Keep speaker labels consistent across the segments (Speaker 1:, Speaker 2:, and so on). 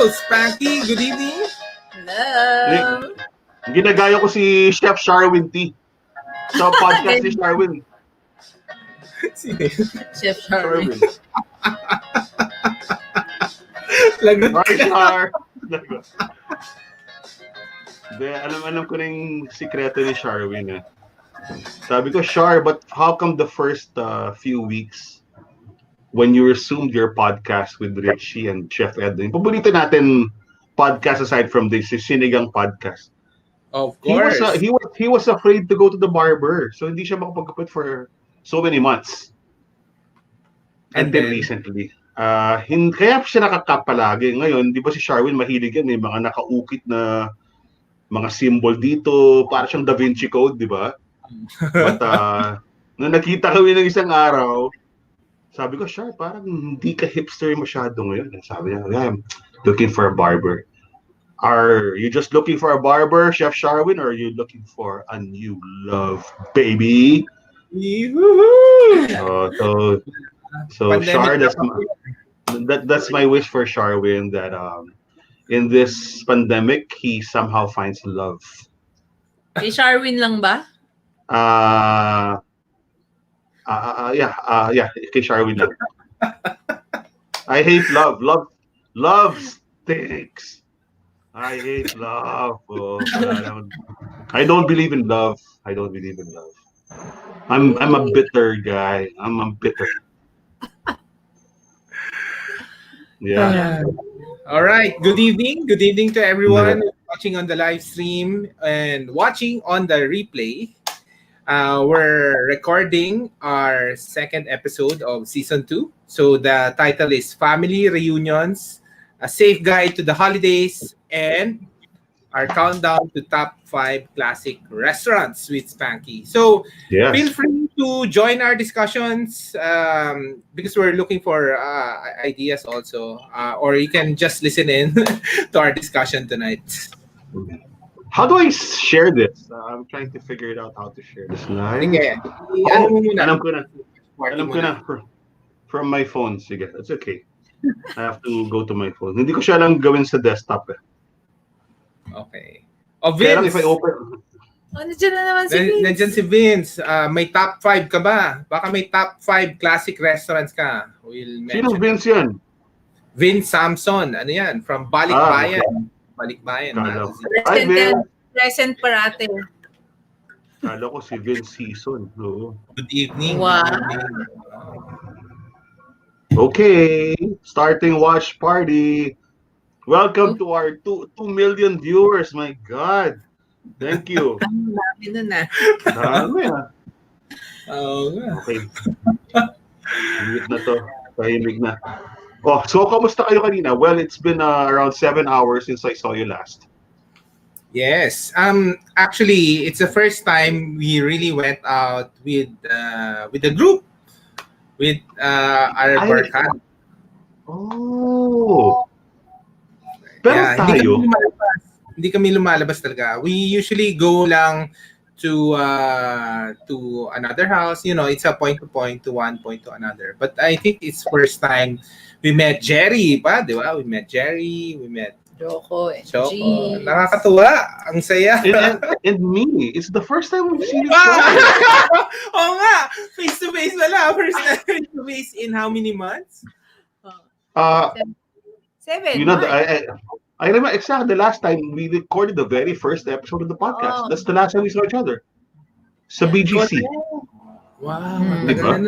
Speaker 1: Hello, Spanky. Good evening.
Speaker 2: Hello.
Speaker 3: Ginagaya ko si Chef Sharwin T. Sa podcast ni Sharwin.
Speaker 2: Chef Sharwin.
Speaker 1: Lagot
Speaker 3: Right,
Speaker 1: ka.
Speaker 3: Char. Alam ko na yung sikreto ni Sharwin. Eh. Sabi ko, Char, but how come the first few weeks when you resumed your podcast with Richie and Chef Ed, yung paborito natin podcast aside from this, yung Sinigang podcast.
Speaker 1: Of course.
Speaker 3: He was afraid to go to the barber. So hindi siya makapagkapit for so many months. Until recently. Kaya siya nakakap palagi. Ngayon, di ba si Sharwin mahilig yan, may mga nakaukit na mga symbol dito, para siyang Da Vinci Code, di ba? But nung nakita kami ng isang araw, sabi ko, Shar, parang hindi ka hipster masyado ngayon. Sabi niya, yeah, I'm looking for a barber. Are you just looking for a barber, Chef Sharwin, or are you looking for a new love, baby? So Char, that's my wish for Sharwin, that in this pandemic he somehow finds love.
Speaker 2: Kay Sharwin lang ba?
Speaker 3: Yeah, kay Sharwin lang. I hate love. Love stinks. I hate love. I don't believe in love. I'm a bitter guy. I'm a bitter. Yeah.
Speaker 1: All right. Good evening. Good evening to everyone watching on the live stream and watching on the replay. We're recording our second episode of season 2. So the title is Family Reunions, a safe guide to the holidays, and our countdown to top 5 classic restaurants with Spanky. So feel free to join our discussions because we're looking for ideas also, or you can just listen in to our discussion tonight.
Speaker 3: How do I share this? I'm trying to figure it out how to share this live.
Speaker 1: Sige.
Speaker 3: Alam ko na from my phone. Sige, that's okay. I have to go to my phone. Hindi ko siya lang gawin sa desktop eh.
Speaker 1: Okay. Vince.
Speaker 3: Kaya lang if I open...
Speaker 2: Nandiyan na naman si Vince.
Speaker 1: Nandiyan si Vince. May top 5 ka ba? Baka may top 5 classic restaurants ka. We'll mention.
Speaker 3: Sino Vince yan?
Speaker 1: Vince Samson. Ano yan? From Balikbayan. Balikbayan.
Speaker 2: Present parate.
Speaker 3: Kala ko si Vince Season. No.
Speaker 1: Good evening.
Speaker 2: Wow.
Speaker 3: Okay. Starting watch party. Welcome to our 2 million viewers. My God. Thank you.
Speaker 2: Dami nun na.
Speaker 3: Dami ah. Okay. Tahimik na to. Tahimik na. Oh, so kamusta kayo kanina? Well, it's been around 7 hours since I saw you last.
Speaker 1: Yes. Actually, it's the first time we really went out with the group, with our barkada.
Speaker 3: Oh. Pero tayo,
Speaker 1: hindi kami lumalabas talaga. We usually go lang to another house. You know, it's a point to point, to one point to another. But I think it's first time we met Jerry pa, di ba? We met Jerry, we met
Speaker 2: Choco and
Speaker 1: Choco.
Speaker 2: G.
Speaker 1: Nakakatuwa. Ang saya.
Speaker 3: and me. It's the first time we've seen each
Speaker 1: other.
Speaker 3: other.
Speaker 1: Oo nga. Face-to-face wala. First time face-to-face in how many months?
Speaker 2: 7.
Speaker 3: You know, I remember exactly the last time we recorded the very first episode of the podcast. That's the last time we saw each other. Sa BGC.
Speaker 1: Wow.
Speaker 3: Diba?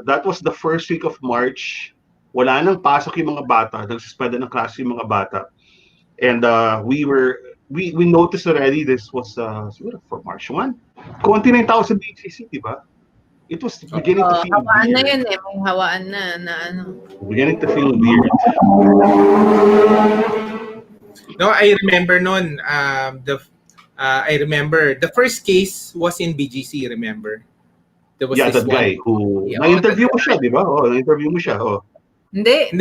Speaker 3: That was the first week of March. Wala nang pasok yung mga bata. Nagsuspenda ng klase yung mga bata. And we noticed already this was for March 1. Konti na yung tao sa BGC, di ba? It was beginning to feel
Speaker 2: hawaan
Speaker 3: weird.
Speaker 2: na yun eh. May hawaan na ano.
Speaker 3: Beginning to feel weird.
Speaker 1: No, I remember noon. I remember the first case was in BGC, remember? There was
Speaker 3: that guy who na-interview mo siya, di ba? Na-interview mo siya.
Speaker 1: Hindi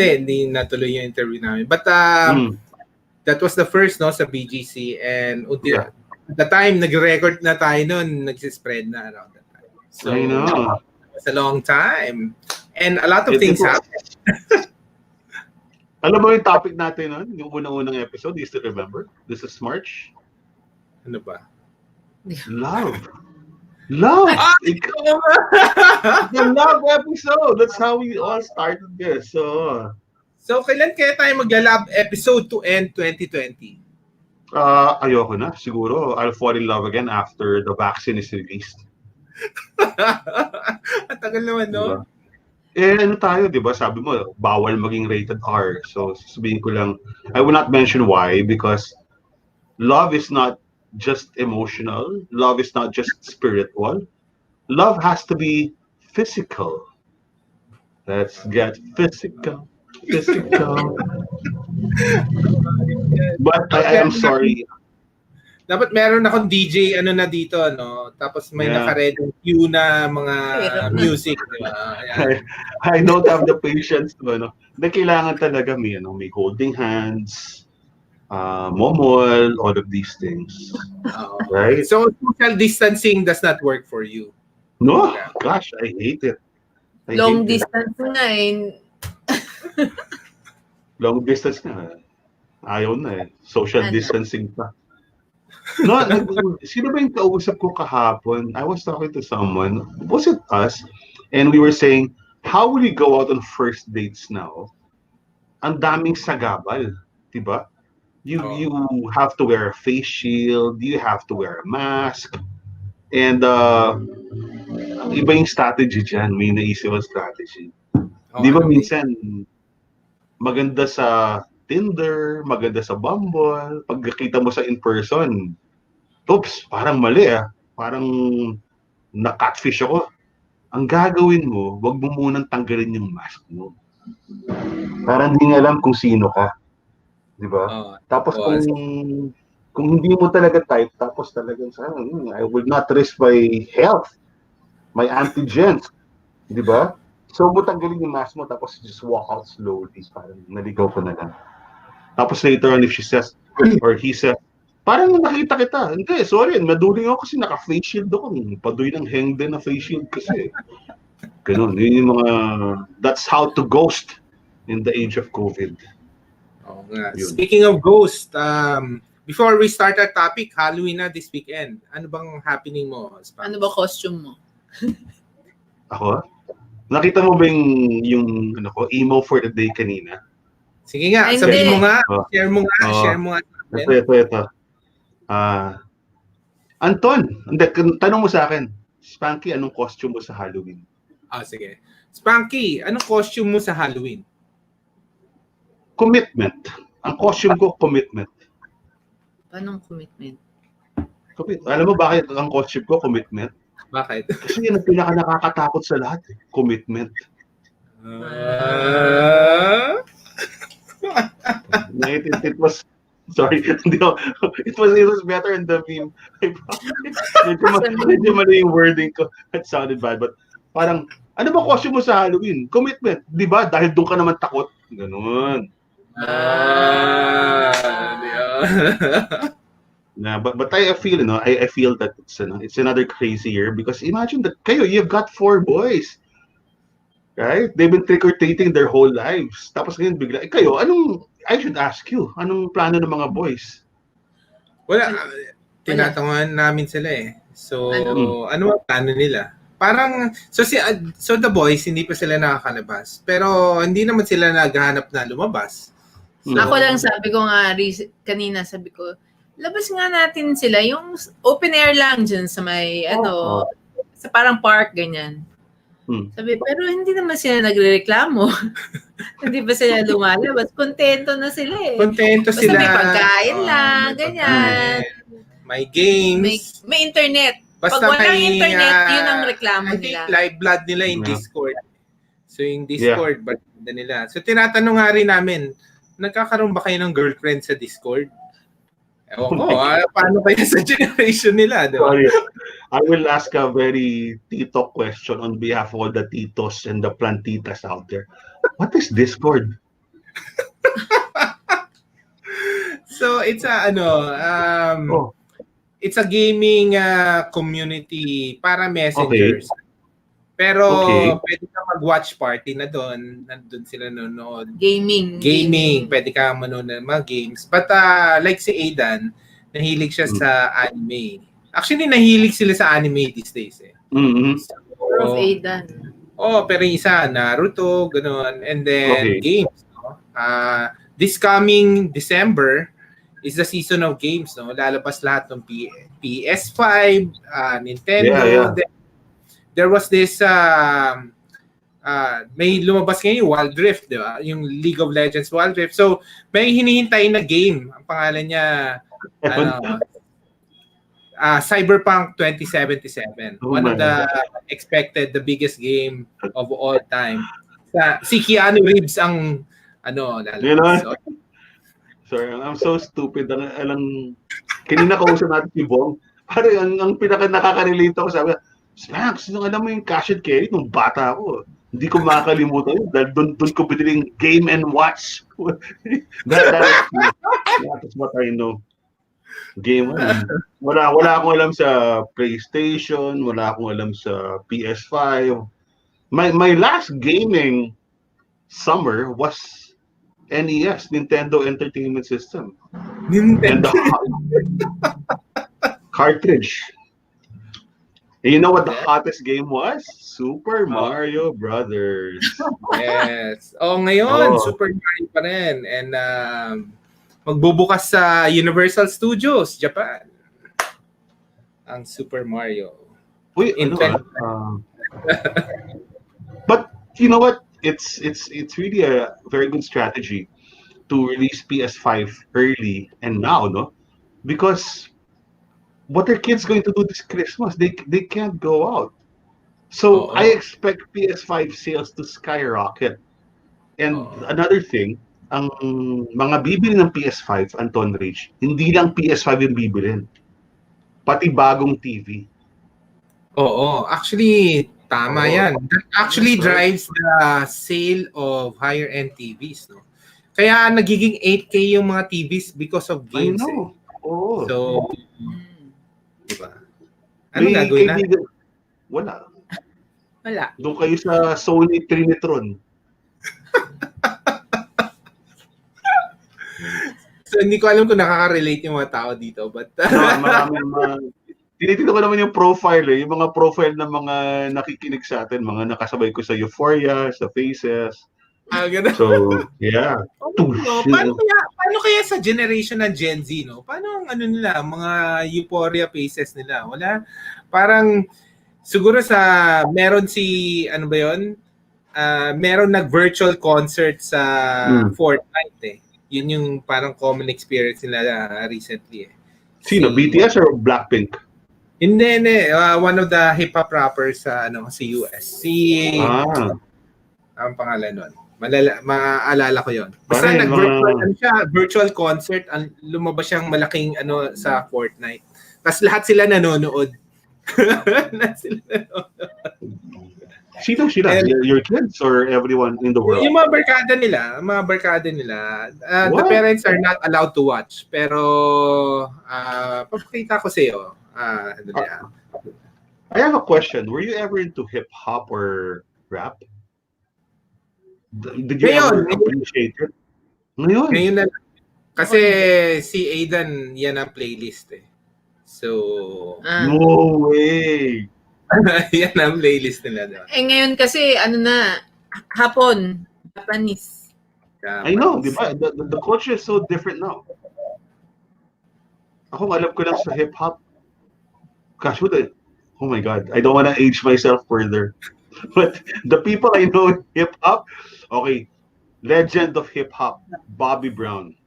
Speaker 1: natuloy yung interview namin. But that was the first sa BGC, and at the time nag-record na tayo noon, nag-spread na around that time. So
Speaker 3: I know.
Speaker 1: It's a long time. And a lot of things happened.
Speaker 3: Alam mo yung topic natin nun? Yung unang-unang episode, do you still remember? This is March.
Speaker 1: Ano ba?
Speaker 3: Love. Love!
Speaker 1: Ah!
Speaker 3: The love episode! That's how we all started this.
Speaker 1: So, kailan kaya tayo magla-love episode to end 2020?
Speaker 3: Ayoko na. Siguro, I'll fall in love again after the vaccine is released.
Speaker 1: Ang tagal naman, no?
Speaker 3: Diba? Ano tayo, di ba? Sabi mo, bawal maging rated R. So, sabihin ko lang, I will not mention why because love is not just emotional. Love is not just spiritual. Love has to be physical. Let's get physical. Physical. But I am sorry.
Speaker 1: Dapat meron akong DJ na dito, no? Tapos may naka-ready cue na mga music, di ba?
Speaker 3: I don't have the patience to, na kailangan talaga may holding hands, momol, all of these things. Right?
Speaker 1: So, social distancing does not work for you?
Speaker 3: No, gosh, I hate it.
Speaker 2: Long distance nga eh.
Speaker 3: Long distance nga. Ayaw na eh. Social distancing pa. No, sino ba yung kausap ko kahapon? I was talking to someone. Was it us? And we were saying, how will you go out on first dates now? Ang daming sagabal, diba? You have to wear a face shield. You have to wear a mask. And iba yung strategy dyan. May naisip ang strategy. Di ba minsan, maganda sa Tinder, maganda sa Bumble, pagkakita mo sa in-person, oops, parang mali Parang na-catfish ako. Ang gagawin mo, wag mo munang tanggalin yung mask mo. Parang hindi nga alam kung sino ka. Di ba? Tapos kung hindi mo talaga type, tapos talagang I will not risk my health, my antigens. Di ba? So, mo tanggalin yung mask mo, tapos just walk out slowly. Parang naligaw ko na lang. Tapos later on, if she says, or he says, parang nakita kita. Hindi, sorry, naduling ako kasi naka-face shield ako. Padoy ng hengde na face shield kasi. Ganun. Yun yung mga, that's how to ghost in the age of COVID.
Speaker 1: Oh, speaking of ghost, before we start our topic, Halloween na this weekend. Ano bang happening mo?
Speaker 2: Spanky? Ano ba costume mo?
Speaker 3: Ako? Nakita mo ba yung emo for the day kanina?
Speaker 1: Sige nga, sabihin mo nga. Share mo nga. Share mo nga.
Speaker 3: Ito. Anton, tanong mo sa akin, Spanky, anong costume mo sa Halloween?
Speaker 1: Sige. Spanky, anong costume mo sa Halloween?
Speaker 3: Commitment. Ang costume ko, commitment.
Speaker 2: Anong commitment?
Speaker 3: Alam mo bakit ang costume ko, commitment?
Speaker 1: Bakit?
Speaker 3: Kasi yan ang pinaka-nakakatakot sa lahat. Commitment. It was, sorry, it was better in the meme. Medyo mali yung wording ko. It sounded bad, but parang, ano ba costume mo sa Halloween? Commitment. Di ba? Dahil doon ka naman takot. Ganun. But I feel, I feel that it's another crazy year because imagine that you've got 4 boys. Right? They've been trick-or-treating their whole lives. Tapos ngayon bigla, kayo, I should ask you, anong plano ng mga boys?
Speaker 1: Wala, tinatanguan namin sila eh. So, ano ang plano nila? Parang, so the boys, hindi pa sila nakakalabas. Pero hindi naman sila naghahanap na lumabas.
Speaker 2: So, ako lang sabi ko nga, kanina sabi ko, labas nga natin sila, yung open air lang dyan sa may, sa parang park, ganyan. Sabi, pero hindi naman sila nagrereklamo. Hindi ba sila lumalabas? Kontento na sila eh.
Speaker 1: Kontento
Speaker 2: basta
Speaker 1: sila.
Speaker 2: May pagkain lang, ganyan.
Speaker 1: May games.
Speaker 2: May internet.
Speaker 1: Basta
Speaker 2: pag walang internet, yun ang reklamo nila.
Speaker 1: Live blood nila yung Discord. So yung Discord, ba't nila? So tinatanong nga rin namin, nagkakaroon ba kayo ng girlfriend sa Discord? Ewan ko, paano kaya sa generation nila? Diba?
Speaker 3: Sorry, I will ask a very tito question on behalf of all the titos and the plantitas out there. What is Discord?
Speaker 1: So it's it's a gaming community para messengers. Okay. Pero
Speaker 3: Okay.
Speaker 1: pwede ka mag-watch party na doon. Nandun sila nanonood.
Speaker 2: Gaming.
Speaker 1: Pwede ka manood ng mga games. But like si Aidan, nahilig siya sa anime. Actually, nahilig sila sa anime these days eh.
Speaker 3: Mm-hmm.
Speaker 2: More of Aidan.
Speaker 1: Pero yung isa, Naruto, gano'n. And then,
Speaker 3: Okay.
Speaker 1: games. No? This coming December is the season of games. No? Lalabas lahat ng PS5, Nintendo.
Speaker 3: Yeah.
Speaker 1: Then, there was this, may lumabas ngayon yung Wild Rift, di ba? Yung League of Legends Wild Rift. So, may hinihintay na game. Ang pangalan niya, Cyberpunk 2077.
Speaker 3: Oh
Speaker 1: One of the
Speaker 3: my
Speaker 1: expected, the biggest game of all time. Si Keanu Reeves ang lalabas. So,
Speaker 3: sorry, I'm so stupid. Alang kanina kausap natin si Bong. Parang ang pinaka nakaka-relate ako, sabi, Spanks, nung alam mo yung cash and carry nung bata ako. Hindi ko makakalimutan yun. Dahil doon ko piniling game and watch. That's what I know. Game. Wala akong alam sa PlayStation, wala akong alam sa PS5. My last gaming summer was NES, Nintendo Entertainment System. And the cartridge. And you know what the hottest game was? Super Mario Brothers.
Speaker 1: Yes. Ngayon, Super Mario pa rin. And magbubukas sa Universal Studios, Japan. Ang Super Mario.
Speaker 3: Wait, but you know what? It's really a very good strategy to release PS5 early and now, no? Because what are kids going to do this Christmas? They can't go out. So I expect PS5 sales to skyrocket. And another thing, ang mga bibili ng PS5, Anton Rich, hindi lang PS5 yung bibilin. Pati bagong TV.
Speaker 1: Actually, tama yan. That actually drives the sale of higher-end TVs, no? Kaya nagiging 8K yung mga TVs because of games.
Speaker 3: I know.
Speaker 1: So, diba? Ano gagawin natin?
Speaker 3: Wala.
Speaker 2: Doon
Speaker 3: kayo sa Sony Trinitron.
Speaker 1: So, hindi ko alam kung nakaka-relate yung mga tao dito. But,
Speaker 3: tinitignan ko naman yung profile yung mga profile ng mga nakikinig sa atin, mga nakasabay ko sa Euphoria, sa Faces.
Speaker 1: Ganun.
Speaker 3: So, yeah.
Speaker 1: Paano kaya sa generation ng Gen Z, no? Paano ang nila, mga Euphoria Faces nila? Wala. Parang, siguro meron ano ba yun? Meron nag-virtual concert sa Fortnite eh. Yun yung parang common experience nila recently eh.
Speaker 3: Sino? BTS or Blackpink?
Speaker 1: Hindi. One of the hip-hop rappers sa US. Ang pangalan nun. Maalala ko yun. Basta virtual concert, lumabas siyang malaking sa Fortnite. Tapos lahat sila nanonood.
Speaker 3: Sino sila? Your kids or everyone in the world?
Speaker 1: Yung mga barkada nila. The parents are not allowed to watch. Pero, papakita ko sa iyo.
Speaker 3: I have a question. Were you ever into hip-hop or rap? Did you ever appreciate it?
Speaker 1: Ngayon na. Kasi si Aidan, yan ang playlist eh. So,
Speaker 3: no way!
Speaker 1: yan ang playlist nila.
Speaker 2: Ngayon kasi, hapon, Japanese.
Speaker 3: I know, di ba? The culture is so different now. Ako, alam ko lang sa hip-hop. Gosh, oh my God, I don't want to age myself further. But the people I know in hip-hop, okay, legend of hip-hop, Bobby Brown.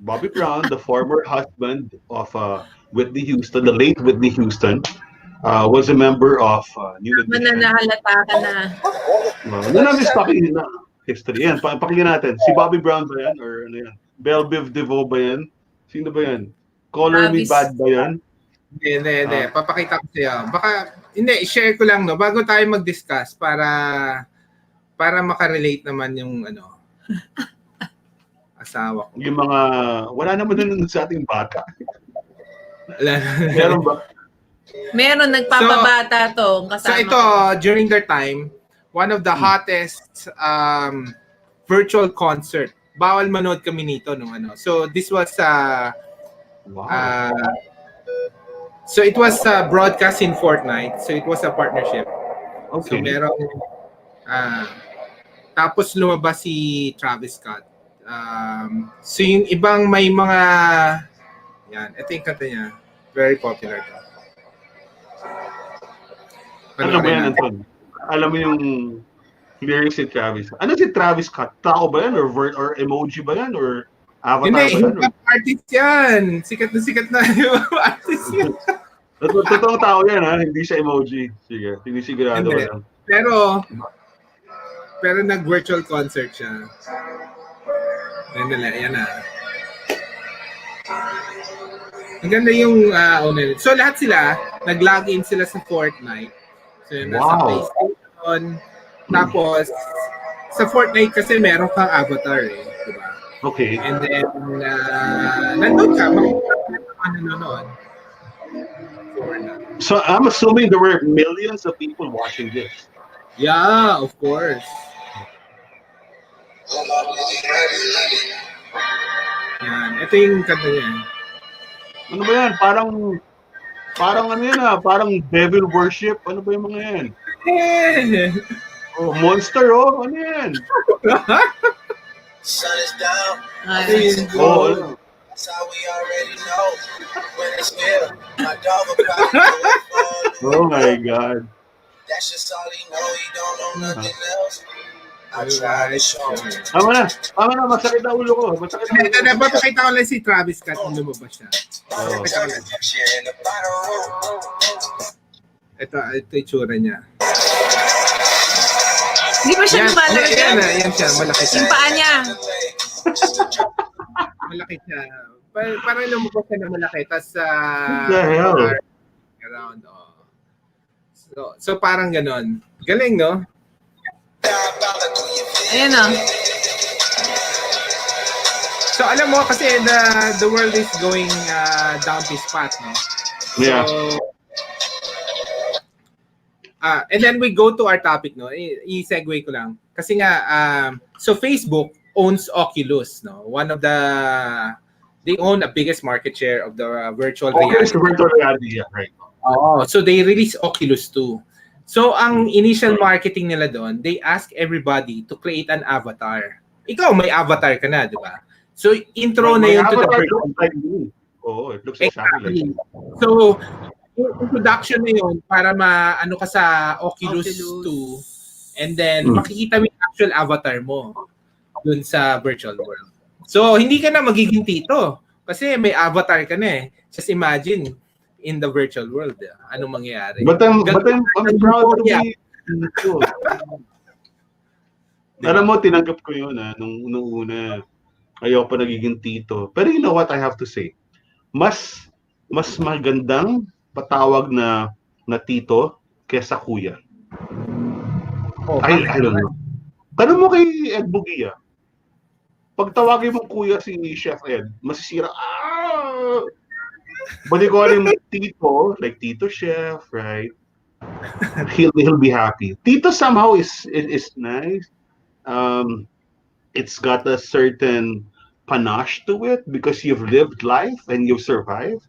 Speaker 3: Bobby Brown, the former husband of Whitney Houston, the late Whitney Houston, was a member of New Edition.
Speaker 2: Mananahalata ka na.
Speaker 3: Just talking na history. Yan, pakinggan natin. Si Bobby Brown ba yan? Or ano yan? Belle Biv DeVoe ba yan? Sino ba yan? Color Me Bad ba yan?
Speaker 1: Hindi. Papakita ko sa'yo. Baka, share ko lang, no? Bago tayo mag-discuss para makarelate naman yung asawa ko.
Speaker 3: Yung mga, wala naman dun sa ating bata. Meron ba?
Speaker 2: Meron nagpapabata to.
Speaker 1: So ito, during their time, one of the hottest virtual concert. Bawal manood kami nito nung ano. So this was so it was broadcast in Fortnite. So it was a partnership.
Speaker 3: Okay.
Speaker 1: So merong tapos lumabas si Travis Scott. So yung ibang may mga yan, ito yung kanta niya. Very popular.
Speaker 3: Ano ba yan, Anton? Alam mo yung lyrics si Travis. Ano si Travis Scott? Tao ba yan? Or emoji ba yan? Or avatar ba yan?
Speaker 1: Hindi, artist yan. Sikat na artist yan.
Speaker 3: Totoong tao yan, ha? Hindi siya emoji. Sige, hindi sigurado ko lang.
Speaker 1: Pero nag-virtual concert siya. Yan na. Ang ganda yung so lahat sila, nag-login sila sa Fortnite. So nasa PlayStation. Tapos, sa Fortnite kasi meron kang avatar eh. Diba?
Speaker 3: Okay.
Speaker 1: And then, nandun ka, makikita ka nanonood.
Speaker 3: So, I'm assuming there were millions of people watching this.
Speaker 1: Yeah, of course. Yan. Ito yung kanta niya.
Speaker 3: Ano ba yan? Parang ano yan parang devil worship. Ano ba yung mga yan? Oh, monster ano yan?
Speaker 4: Sun is down.
Speaker 3: Oh,
Speaker 4: that's how we already know when it's here. My dog will probably
Speaker 3: oh my God.
Speaker 4: That's just all he know. He don't know nothing else. I try to show him.
Speaker 3: Tama na, masakit na ulo ko.
Speaker 1: Napapakita ko lang si Travis Scott nung lumabas siya. Ito yung tsura niya.
Speaker 2: Hindi ba siya lumalaki?
Speaker 1: Yan siya, malaki siya.
Speaker 2: Yung paa niya.
Speaker 1: Malaki siya. Parang lumabas siya na malaki. Tapos, around, So, parang ganon. Galing, no?
Speaker 2: Ayan
Speaker 1: So, alam mo, kasi the world is going down this path, no?
Speaker 3: Yeah.
Speaker 1: So, and then we go to our topic, no? I-segue ko lang. Kasi nga, so Facebook owns Oculus, no? They own the biggest market share of the virtual reality.
Speaker 3: Virtual reality, yeah, right.
Speaker 1: So they release Oculus 2. So ang initial marketing nila doon, they ask everybody to create an avatar. Ikaw, may avatar ka na, di ba? So intro na yun to the virtual.
Speaker 3: Oh, it looks exactly like.
Speaker 1: So, yung introduction na yun para maano ka sa Oculus 2 and then makikita mo yung actual avatar mo dun sa virtual world. So, hindi ka na magiging tito kasi may avatar ka na eh. Just imagine in the virtual world, anong mangyayari.
Speaker 3: But I'm proud to be tito. Alam mo, tinanggap ko yun nung una. Ayaw pa nagiging tito. Pero you know what I have to say? Mas magandang patawag na tito kesa kuya. I don't know. Tanong mo kay Ed Bugia. Pag tawagin mo kuya si Chef Ed, masisira. But ko yung tito, like Tito Chef, right? He'll be happy. Tito somehow is nice. It's got a certain panache to it because you've lived life and you've survived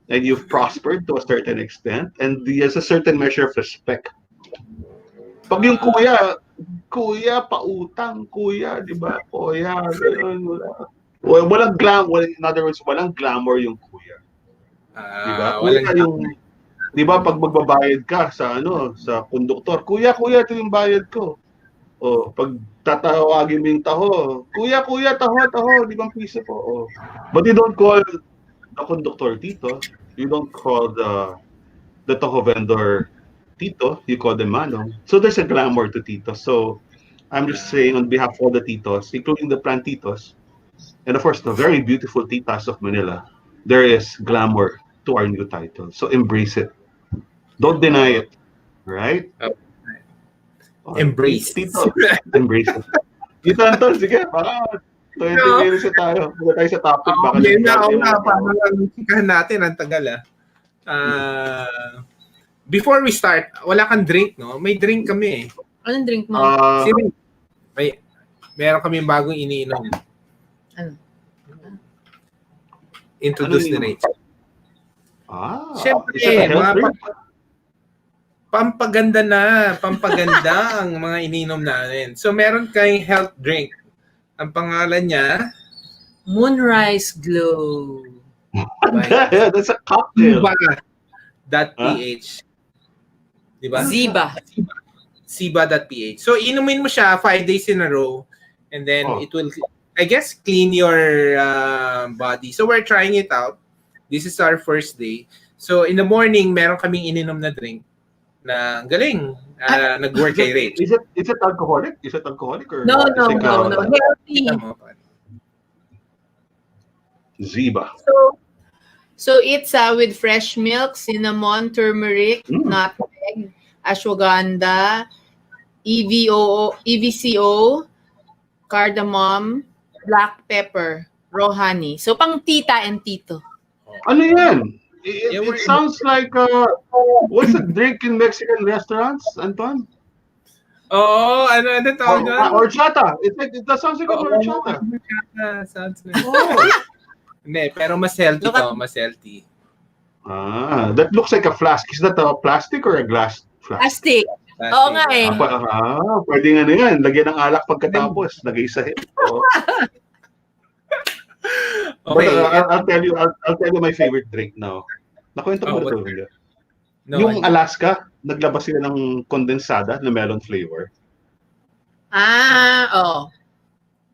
Speaker 3: and you've prospered to a certain extent and there's a certain measure of respect. Pag yung kuya, pautang, kuya, di ba? Kuya, walang glamour. In other words, walang glamour yung kuya. Di ba? Di ba pag magbabayad ka sa konduktor, kuya, ito yung bayad ko. O, pag tatawagin mo yung taho, kuya, taho, 5 piso po. O. But you don't call the conductor tito. You don't call the taho vendor tito. You call them manong. So there's a glamour to tito. So I'm just saying on behalf of all the titos, including the plantitos, and of course the very beautiful titas of Manila, there is glamour to our new title. So embrace it. Don't deny it. Right?
Speaker 1: Embrace.
Speaker 3: Tito. Embrace it. Tito Anton, sige. Baka 20 minutes tayo. Punta tayo sa topic.
Speaker 1: Baka parang chikahan natin. Ang tagal Before we start, wala kang drink, no? May drink kami eh.
Speaker 2: Anong drink mo?
Speaker 1: Meron kami bagong iniinom.
Speaker 2: Ano?
Speaker 1: Introduce ni Rachel.
Speaker 3: Siyempre,
Speaker 1: mga pampaganda ang mga ininom namin. So, meron kayong health drink. Ang pangalan niya,
Speaker 2: Moonrise Glow.
Speaker 3: That's a cocktail.
Speaker 1: Ziba.ph. Diba? Ziba.ph. So, inumin mo siya 5 days in a row and then it will, I guess, clean your body. So, we're trying it out. This is our first day. So, in the morning, meron kaming ininom na drink na galing. Nag-work kay Rach.
Speaker 3: Is it alcoholic? Is it alcoholic or
Speaker 2: no. Healthy.
Speaker 3: Ziba.
Speaker 2: So it's with fresh milk, cinnamon, turmeric, nutmeg, ashwagandha, EVCO, cardamom, black pepper, raw honey. So pang tita and tito.
Speaker 3: Ano yan? It sounds like what's a drink in Mexican restaurants, Anton?
Speaker 1: Ano tawag doon?
Speaker 3: Horchata. That sounds like a horchata.
Speaker 1: Sounds like. Hindi, pero mas healthy to, mas healthy.
Speaker 3: That looks like a flask. Is that a plastic or a glass flask?
Speaker 2: Plastic. Oo nga eh.
Speaker 3: Pwede nga na yan. Lagyan ng alak pagkatapos. Lagay sa hip. Okay. But I'll tell you my favorite drink now. Nakwento ko na ito. Yung Alaska, naglabas sila ng kondensada na melon flavor.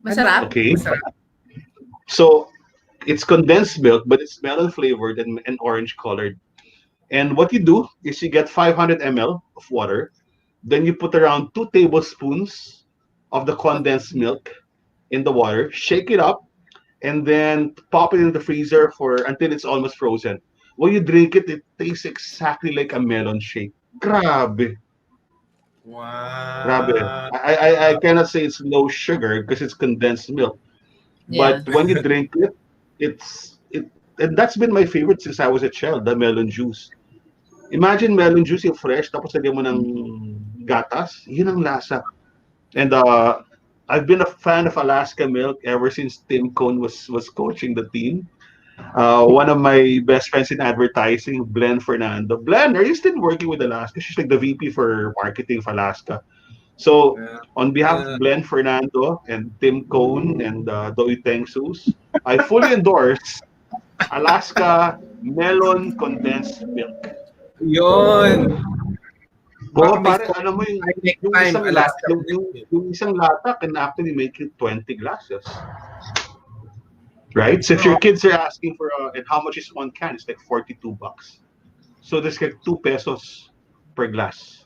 Speaker 2: Masarap?
Speaker 3: Okay. So, it's condensed milk, but it's melon flavored and orange colored. And what you do is you get 500 ml of water, then you put around 2 tablespoons of the condensed milk in the water, shake it up, and then pop it in the freezer until it's almost frozen. When you drink it, it tastes exactly like a melon shake. Grabe.
Speaker 1: Wow.
Speaker 3: Grabe. I cannot say it's low sugar because it's condensed milk.
Speaker 2: Yeah.
Speaker 3: But when you drink it, and that's been my favorite since I was a child, the melon juice. Imagine melon juice yung fresh, tapos lagyan mo ng gatas, yun ang lasa. And I've been a fan of Alaska milk ever since Tim Cohn was coaching the team. One of my best friends in advertising, Glenn Fernando. Glenn, are you still working with Alaska? She's like the VP for marketing for Alaska. So, on behalf of Glenn Fernando and Tim Cohn and Doi Tengsus, I fully endorse Alaska melon condensed milk.
Speaker 1: Yun.
Speaker 3: Pare, alam mo yung isang lata can actually make you 20 glasses. Right? So if your kids are asking for and how much is one can, it's like $42. So there's like 2 pesos per glass.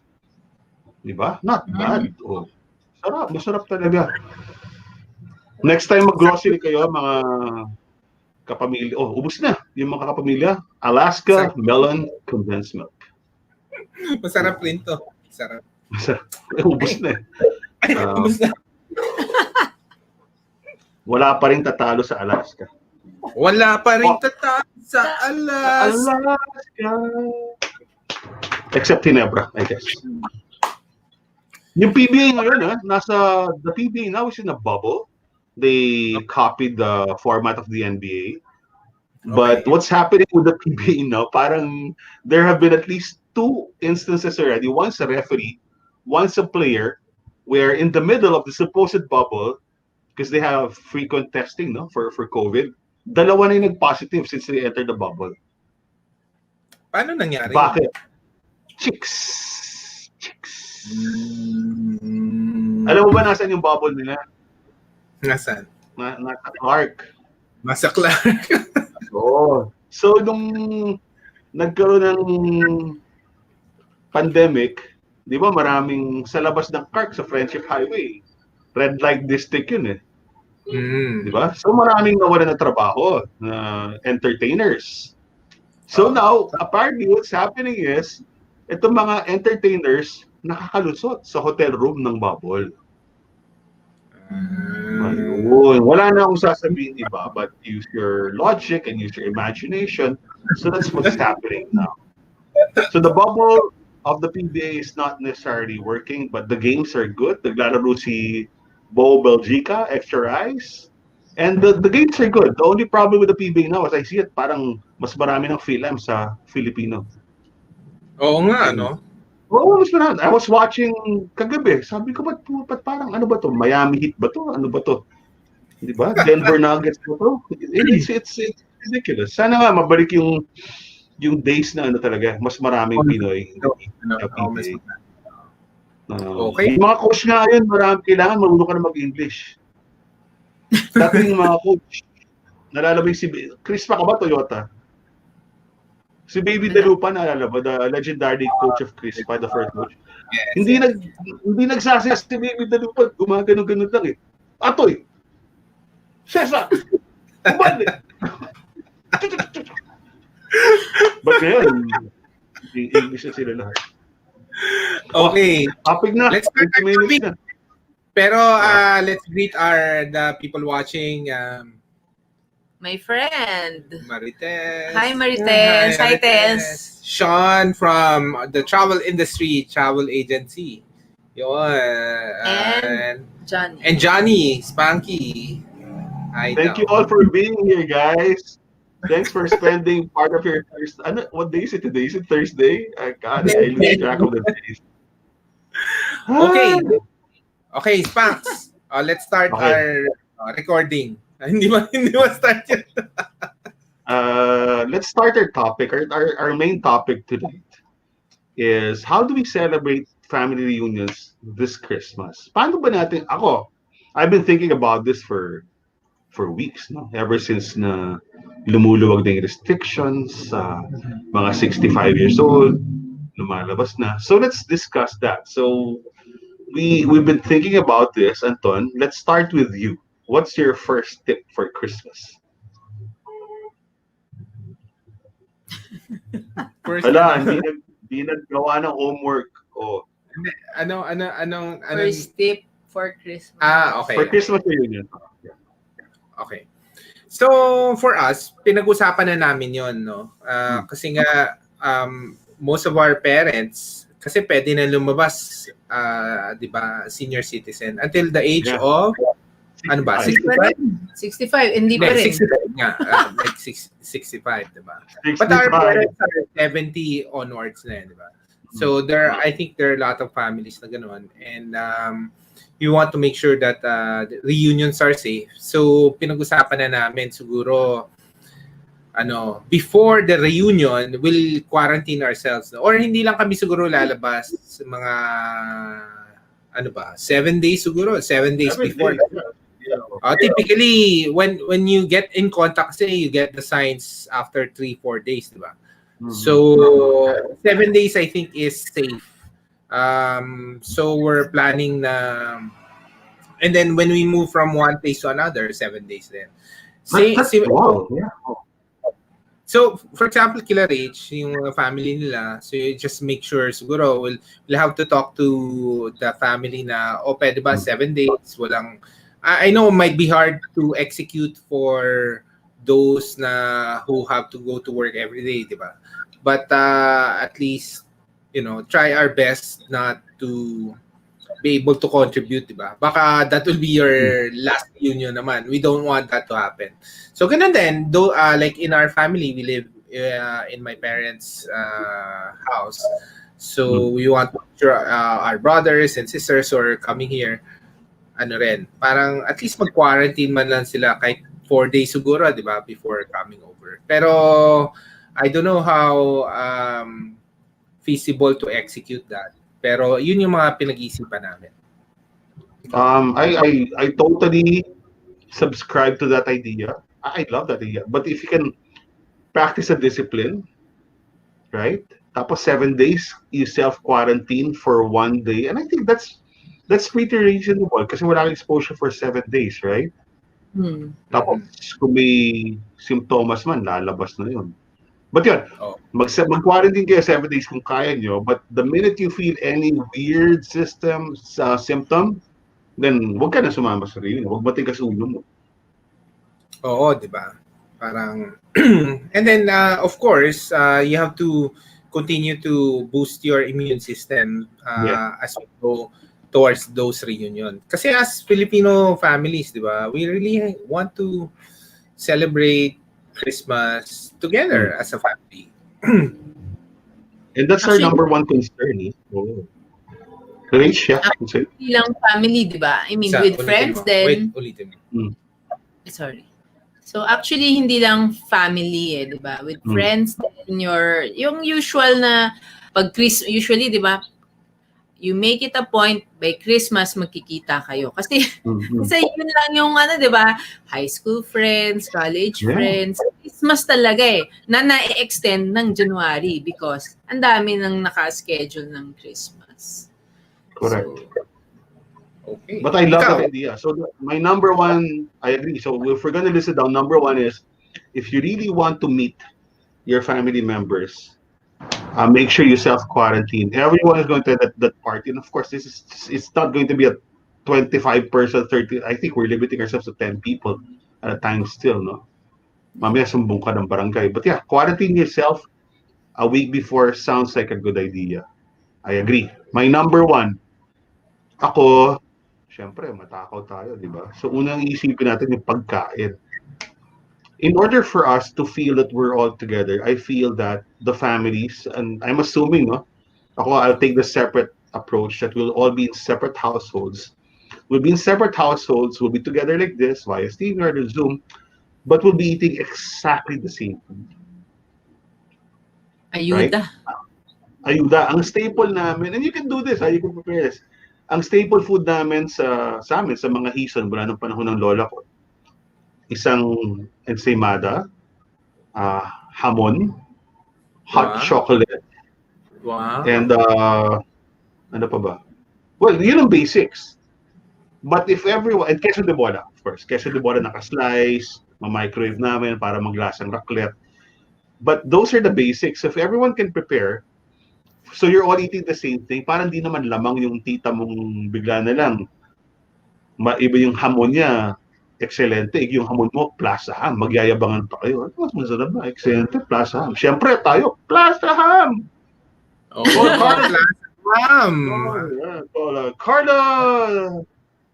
Speaker 3: Diba? Not bad. Sarap. Masarap talaga. Next time mag-grocery kayo, mga kapamilya. Ubus na. Yung mga kapamilya. Alaska melon condensed milk.
Speaker 1: Masarap rin to. Masarap.
Speaker 3: Ubus na eh.
Speaker 1: Ubus na.
Speaker 3: Wala pa rin tatalo sa Alaska.
Speaker 1: Wala pa rin tatalo sa Alaska.
Speaker 3: Except Ginebra, I guess. Yung PBA ngayon, the PBA now is in a bubble. They copied the format of the NBA. But what's happening with the PBA now, parang there have been at least 2 instances already. Once a referee, once a player, where in the middle of the supposed bubble, because they have frequent testing for COVID, dalawa na yung nag-positive since they entered the bubble.
Speaker 1: Paano nangyari?
Speaker 3: Bakit? Chicks. Alam mo ba nasaan yung bubble nila?
Speaker 1: Nasaan?
Speaker 3: Nasa Clark.
Speaker 1: Nasa Clark.
Speaker 3: So, nung nagkaroon ng pandemic, di ba maraming sa labas ng Clark sa Friendship Highway. Red light district yun eh. Di ba? So maraming nawala na trabaho na entertainers. So now, apparently what's happening is, itong mga entertainers nakakalusot sa hotel room ng bubble. Ayun. Wala na akong sasabihin iba, but use your logic and use your imagination. So that's what's happening now. So the bubble of the PBA is not necessarily working, but the games are good. Naglalaro si Bo Belgica, Extra Rice. And the games are good. The only problem with the PBA now, as I see it, parang mas marami ng film sa Filipino.
Speaker 1: Oo nga,
Speaker 3: And,
Speaker 1: no?
Speaker 3: Oo, mas marami. I was watching kagabi. Sabi ko, ba't parang ano ba to? Miami Heat ba to? Ano ba to? Di ba? Denver Nuggets ba to? It's ridiculous. Sana nga mabalik yung days na ano talaga, mas maraming Pinoy sa PBA.
Speaker 1: Okay.
Speaker 3: Yung mga coach nga yun, kailangan marunong ka na mag-English. Dati yung mga coach, nalalabay si Chris pa ka ba, Toyota? Si Baby Dalupa, naalala ba? The legendary coach of Chris pa, the first coach.
Speaker 1: Yes,
Speaker 3: Hindi nagsasayas si Baby Dalupa, gumagano-ganon lang eh. Atoy! Sesa! Kumali! But ngayon, English na sila lahat.
Speaker 1: Okay.
Speaker 3: Topic na.
Speaker 1: Let's start our
Speaker 3: 20 minutes
Speaker 1: topic.
Speaker 3: na.
Speaker 1: Pero let's greet the people watching.
Speaker 2: My friend.
Speaker 1: Marites.
Speaker 2: Hi, Marites. Hi, Tess.
Speaker 1: Sean from the travel industry, travel agency. Yun.
Speaker 2: And Johnny.
Speaker 1: And Johnny, Spanky. Hi
Speaker 3: Thank
Speaker 1: daw.
Speaker 3: you all for being here, guys. Thanks for spending part of your Thursday. What day is it today? Is it Thursday? God, I lose track of the days.
Speaker 1: Okay. Okay, Spanks. Let's start
Speaker 3: Okay.
Speaker 1: our recording. Hindi ba start yun?
Speaker 3: Let's start our topic. Our main topic today is how do we celebrate family reunions this Christmas? Paano ba natin, I've been thinking about this for weeks, no? Ever since na lumuluwag na yung restrictions, mga 65 years old, lumalabas na. So let's discuss that. So we've been thinking about this, Anton. Let's start with you. What's your first tip for Christmas? Wala, hindi naggawa ng homework. Oh.
Speaker 1: Anong
Speaker 2: First tip for Christmas.
Speaker 1: okay.
Speaker 3: For Christmas reunion.
Speaker 1: Okay. So for us, pinag-usapan na namin 'yon, no. Kasi nga most of our parents kasi pwede na lumabas 'di ba, senior citizen until the age of ano ba? 65?
Speaker 2: 65, hindi pa rin.
Speaker 1: 65 nga. Like 65, di ba? But our parents are 70 onwards na, di ba? So I think there are a lot of families na gano'n. And you want to make sure that the reunions are safe. So pinag-usapan na namin siguro before the reunion, we'll quarantine ourselves. Or hindi lang kami siguro lalabas sa mga 7 days siguro. 7 days before. Typically, when you get in contact, say you get the signs after 3-4 days, diba? So 7 days I think is safe. So we're planning na, and then when we move from one place to another, 7 days then.
Speaker 3: Wow. Yeah.
Speaker 1: So for example, Killer H, yung family nila, so you just make sure siguro we'll have to talk to the family na pwede ba 7 days walang. I know it might be hard to execute for those who have to go to work every day, diba? But at least, try our best not to be able to contribute, diba? Baka that will be your last reunion naman. We don't want that to happen. So ganun din, though, like in our family, we live in my parents' house. So we want to make sure our brothers and sisters who are coming here, parang at least mag-quarantine man lang sila kahit 4 days siguro, di ba, before coming over. Pero I don't know how feasible to execute that. Pero yun yung mga pinag-iisipan namin.
Speaker 3: I totally subscribe to that idea. I love that idea. But if you can practice a discipline, right? Tapos 7 days, you self-quarantine for 1 day. And I think that's pretty reasonable kasi wala kang exposure for 7 days, right? Tapos kung may symptoms man, lalabas na yun. But yun, mag-quarantine kayo 7 days kung kaya nyo, but the minute you feel any weird symptom, then huwag ka na sumama sa reunion. Huwag matigas ulo mo.
Speaker 1: Oo, di ba? Parang, and then, of course, you have to continue to boost your immune system
Speaker 3: Yeah.
Speaker 1: as we go towards those reunion. Kasi as Filipino families, di ba, we really want to celebrate Christmas together as a family.
Speaker 3: And that's our
Speaker 2: Actually,
Speaker 3: number one concern. Eh? Oh. Rach, yeah.
Speaker 2: actually, hindi lang family, di ba? I mean,
Speaker 1: Isa,
Speaker 2: with
Speaker 1: ulitin
Speaker 2: friends
Speaker 1: mo.
Speaker 2: then.
Speaker 1: Wait, ulitin mo.
Speaker 2: Sorry. So actually, hindi lang family di ba? With friends, then yung usual na usually, di ba? You make it a point by Christmas magkikita kayo. Kasi yun lang yung di ba? High school friends, college friends. Christmas talaga na na-extend ng January because ang dami nang naka-schedule ng Christmas.
Speaker 3: Correct.
Speaker 2: So,
Speaker 1: okay.
Speaker 3: But I love that idea. So my number one, I agree. So if we're going to list it down, number one is if you really want to meet your family members, make sure you self-quarantine. Everyone is going to that party. And of course, it's not going to be a 25-person, 30. I think we're limiting ourselves to 10 people at a time still, no? Mamaya sumbong ka ng barangay. But yeah, quarantine yourself a week before sounds like a good idea. I agree. My number one, ako, syempre, matakaw tayo, di ba? So, unang isipin natin yung pagkain. In order for us to feel that we're all together, I feel that the families, and I'm assuming, no? I'll take the separate approach that we'll all be in separate households. We'll be in separate households, we'll be together like this, via Steam or Zoom, but we'll be eating exactly the same food.
Speaker 2: ayuda.
Speaker 3: Right? Ayuda. Ang staple namin, and you can do this, you can prepare this. Ang staple food namin sa amin, sa mga hison, mula ng panahon ng lola ko, isang ensaymada, hamon, hot chocolate, and ano pa ba? Well, yun ang basics. But if everyone, and queso de bola, of course, queso de bola naka-slice, ma-microwave namin para maglasang raclette. But those are the basics. If everyone can prepare, so you're all eating the same thing, parang di naman lamang yung tita mong bigla na lang. Iba yung hamon niya, excelente. Yung hamon mo, Plaza Ham. Magyayabangan pa kayo. Mas masarap ba? Excelente, Plaza Ham. Siyempre, tayo, Plaza Ham!
Speaker 1: Oh, Plaza Ham!
Speaker 3: Carla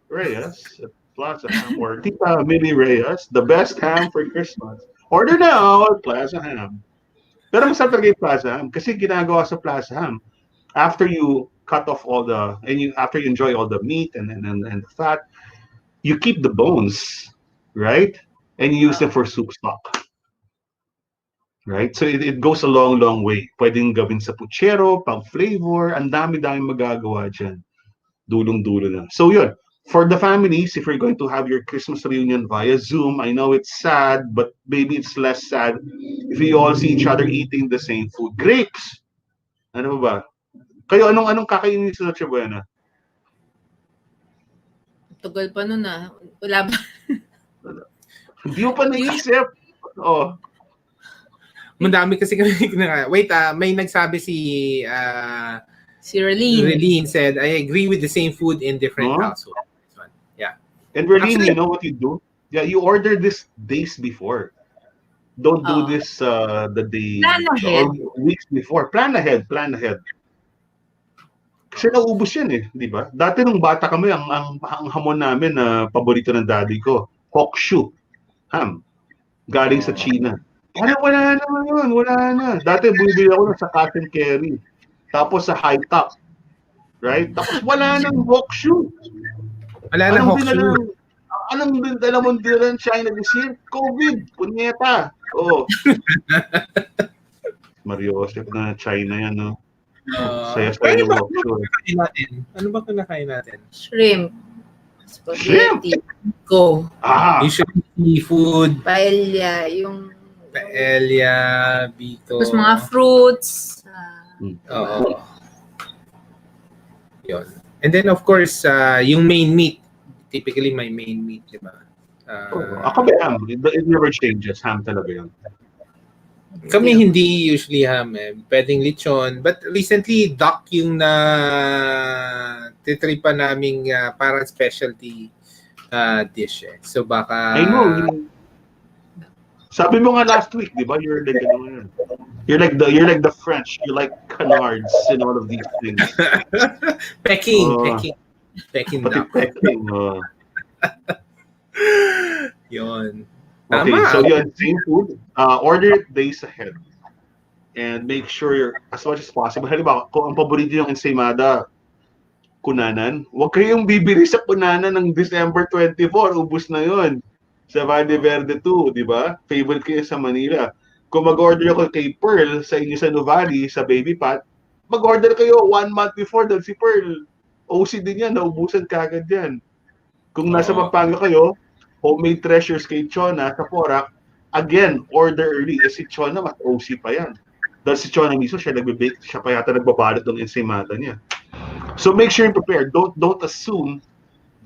Speaker 3: Reyes, Plaza Ham, or Tita Millie Reyes, the best ham for Christmas. Order now at Plaza Ham. Pero masarap talaga yung Plaza Ham kasi ginagawa sa Plaza Ham. After you cut off all the, after you enjoy all the meat and the fat, you keep the bones, right? And you use them for soup stock. Right? So it goes a long, long way. Pwedeng gawin sa puchero, pang flavor, ang dami-dami magagawa dyan. Dulong-dulo na. So yun, for the families, if you're going to have your Christmas reunion via Zoom, I know it's sad, but maybe it's less sad if you all see each other eating the same food. Grapes! Ano ba? Kayo, anong kakainin sa Noche Buena?
Speaker 2: Tagal pa nun Wala ba?
Speaker 3: Hindi mo pa na-accept. Oh.
Speaker 1: Madami kasi kami wait, may nagsabi si
Speaker 2: Raylene.
Speaker 1: Raylene said, I agree with the same food in different households. Yeah.
Speaker 3: And Raylene, you know what you do? Yeah, you order this days before. Don't do this the day or weeks before. Plan ahead. Kasi naubos yan di ba? Dati nung bata kami, ang hamon namin na paborito ng daddy ko, hokshu ham. Galing sa China. Parang wala na. Dati bumibili ako sa cut and carry. Tapos sa high top. Right? Tapos wala nang hokshu.
Speaker 1: Wala nang hokshu.
Speaker 3: Anong dala mong dala ng China this year? COVID. Punyeta. Oh. Mario Joseph na China yan, no? Saya-saya ng hokshu.
Speaker 1: Ano ba kinakain natin?
Speaker 2: Shrimp. Spaghetti. Go.
Speaker 1: Usually seafood.
Speaker 2: Paella. Yung
Speaker 1: paella, bito.
Speaker 2: Tapos mga fruits.
Speaker 1: Oo. Yun. And then of course, yung main meat. Typically my main meat, di ba?
Speaker 3: Ako ba ham? It never changes. Ham talaga yun.
Speaker 1: Kami hindi usually ham Pwedeng lechon. But recently, duck yung titripan naming parang specialty dish So baka...
Speaker 3: I know. Sabi mo nga last week, di ba? You're like, you're like the French. You like canards and all of these things.
Speaker 1: Peking
Speaker 3: Pati
Speaker 1: duck.
Speaker 3: pecking.
Speaker 1: Yun.
Speaker 3: Okay,
Speaker 1: Tama.
Speaker 3: so yun, same food. Order it days ahead. And make sure as much as possible. Halimbawa, kung ang paborito yung ensaymada, kunanan, huwag kayong bibili sa kunanan ng December 24. Ubus na yun. Sa Valle Verde 2, di ba? Favorite kayo sa Manila. Kung mag-order ako kay Pearl sa inyo sa Nuvali, sa Baby Pat, mag-order kayo 1 month before dahil si Pearl, OC din yan, naubusan kagad yan. Kung nasa Pampanga kayo, homemade treasures kay Chona sa Porac, again, order early. Si Chona, mas OC pa yan. Dahil si Chona mismo, siya nagbe-bake, siya pa yata nagbabalot ng ensaymada niya. So make sure you're prepared. Don't assume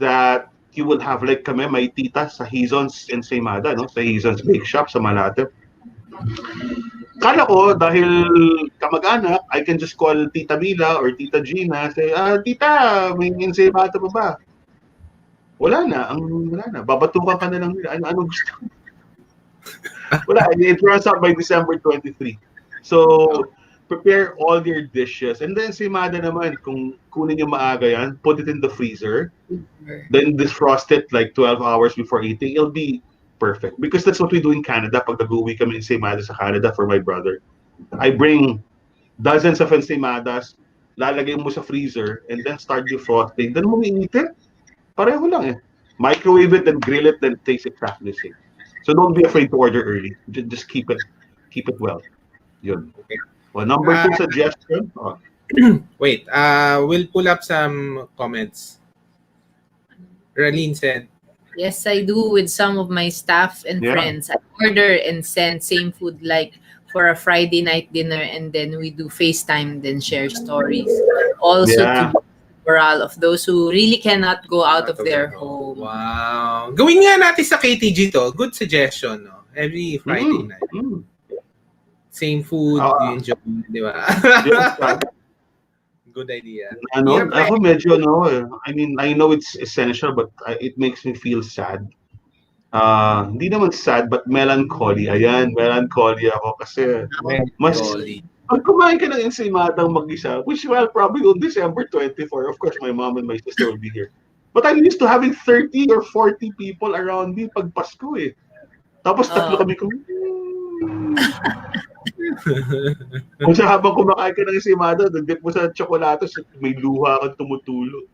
Speaker 3: that you will have like kami, may tita sa Hizon's ensaymada, no? Sa Hizon's Bake Shop sa Malate. Kala ko, dahil kamag-anak, I can just call Tita Mila or Tita Gina, say, Tita, may ensaymada pa ba? Wala na. Babatukan ka na lang nila. Ano gusto? Wala. It runs out by December 23. So, prepare all your dishes. And then, ensaymada naman, kung kunin nyo maaga yan, put it in the freezer. Then, defrost it like 12 hours before eating. It'll be perfect. Because that's what we do in Canada. Pag nag-uwi kami ensaymada sa Canada for my brother. I bring dozens of ensaymadas, lalagay mo sa freezer, and then start defrosting. Then, mo iinitin. Pareho lang eh. Microwave it, then grill it, then it tastes exactly the same. So don't be afraid to order early. Just keep it well. Yun. Well, number 2 suggestion.
Speaker 1: Wait, we'll pull up some comments. Raleen said,
Speaker 2: Yes, I do with some of my staff and friends. I order and send same food like for a Friday night dinner, and then we do FaceTime, then share stories. Also to morale of those who really cannot go out of their home.
Speaker 1: Wow. Gawin nga natin sa KTG to. Good suggestion, no? Every Friday night. Same food, you enjoy, di ba? Good idea.
Speaker 3: Ako medyo, I mean, I know it's essential, but it makes me feel sad. Hindi naman sad, but melancholy. Ayan, melancholy ako kasi mas pag kumain ka ng ensaymadang mag-isa, which probably on December 24, of course, my mom and my sister will be here. But I'm used to having 30 or 40 people around me pag Pasko eh. Tapos tatlo kami kung sa habang kumakain ka ng ensaymada, nagdip mo sa tsokolate, may luha kang tumutulo.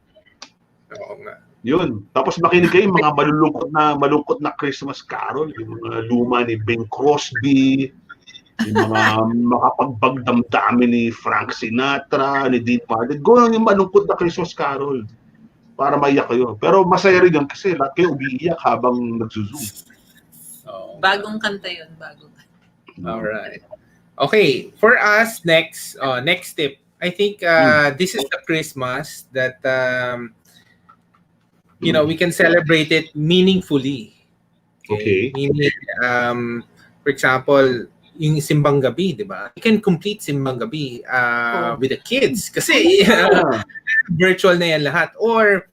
Speaker 1: Oo nga.
Speaker 3: Yun. Tapos makinig kayo mga malungkot na Christmas carol, yung mga luma ni Bing Crosby, yung mga makapagbagdamdami ni Frank Sinatra, ni Dean Martin. Go lang yung malungkot na Christmas carol para maiyak kayo. Pero masaya rin yun kasi lahat kayo umiiyak habang nagsuzoom.
Speaker 2: Bagong kanta yun.
Speaker 1: Alright. Okay, for us, next tip. I think this is the Christmas that we can celebrate it meaningfully.
Speaker 3: Okay.
Speaker 1: Meaning, for example, yung simbang gabi, di ba? You can complete simbang gabi with the kids kasi virtual na yan lahat. Or,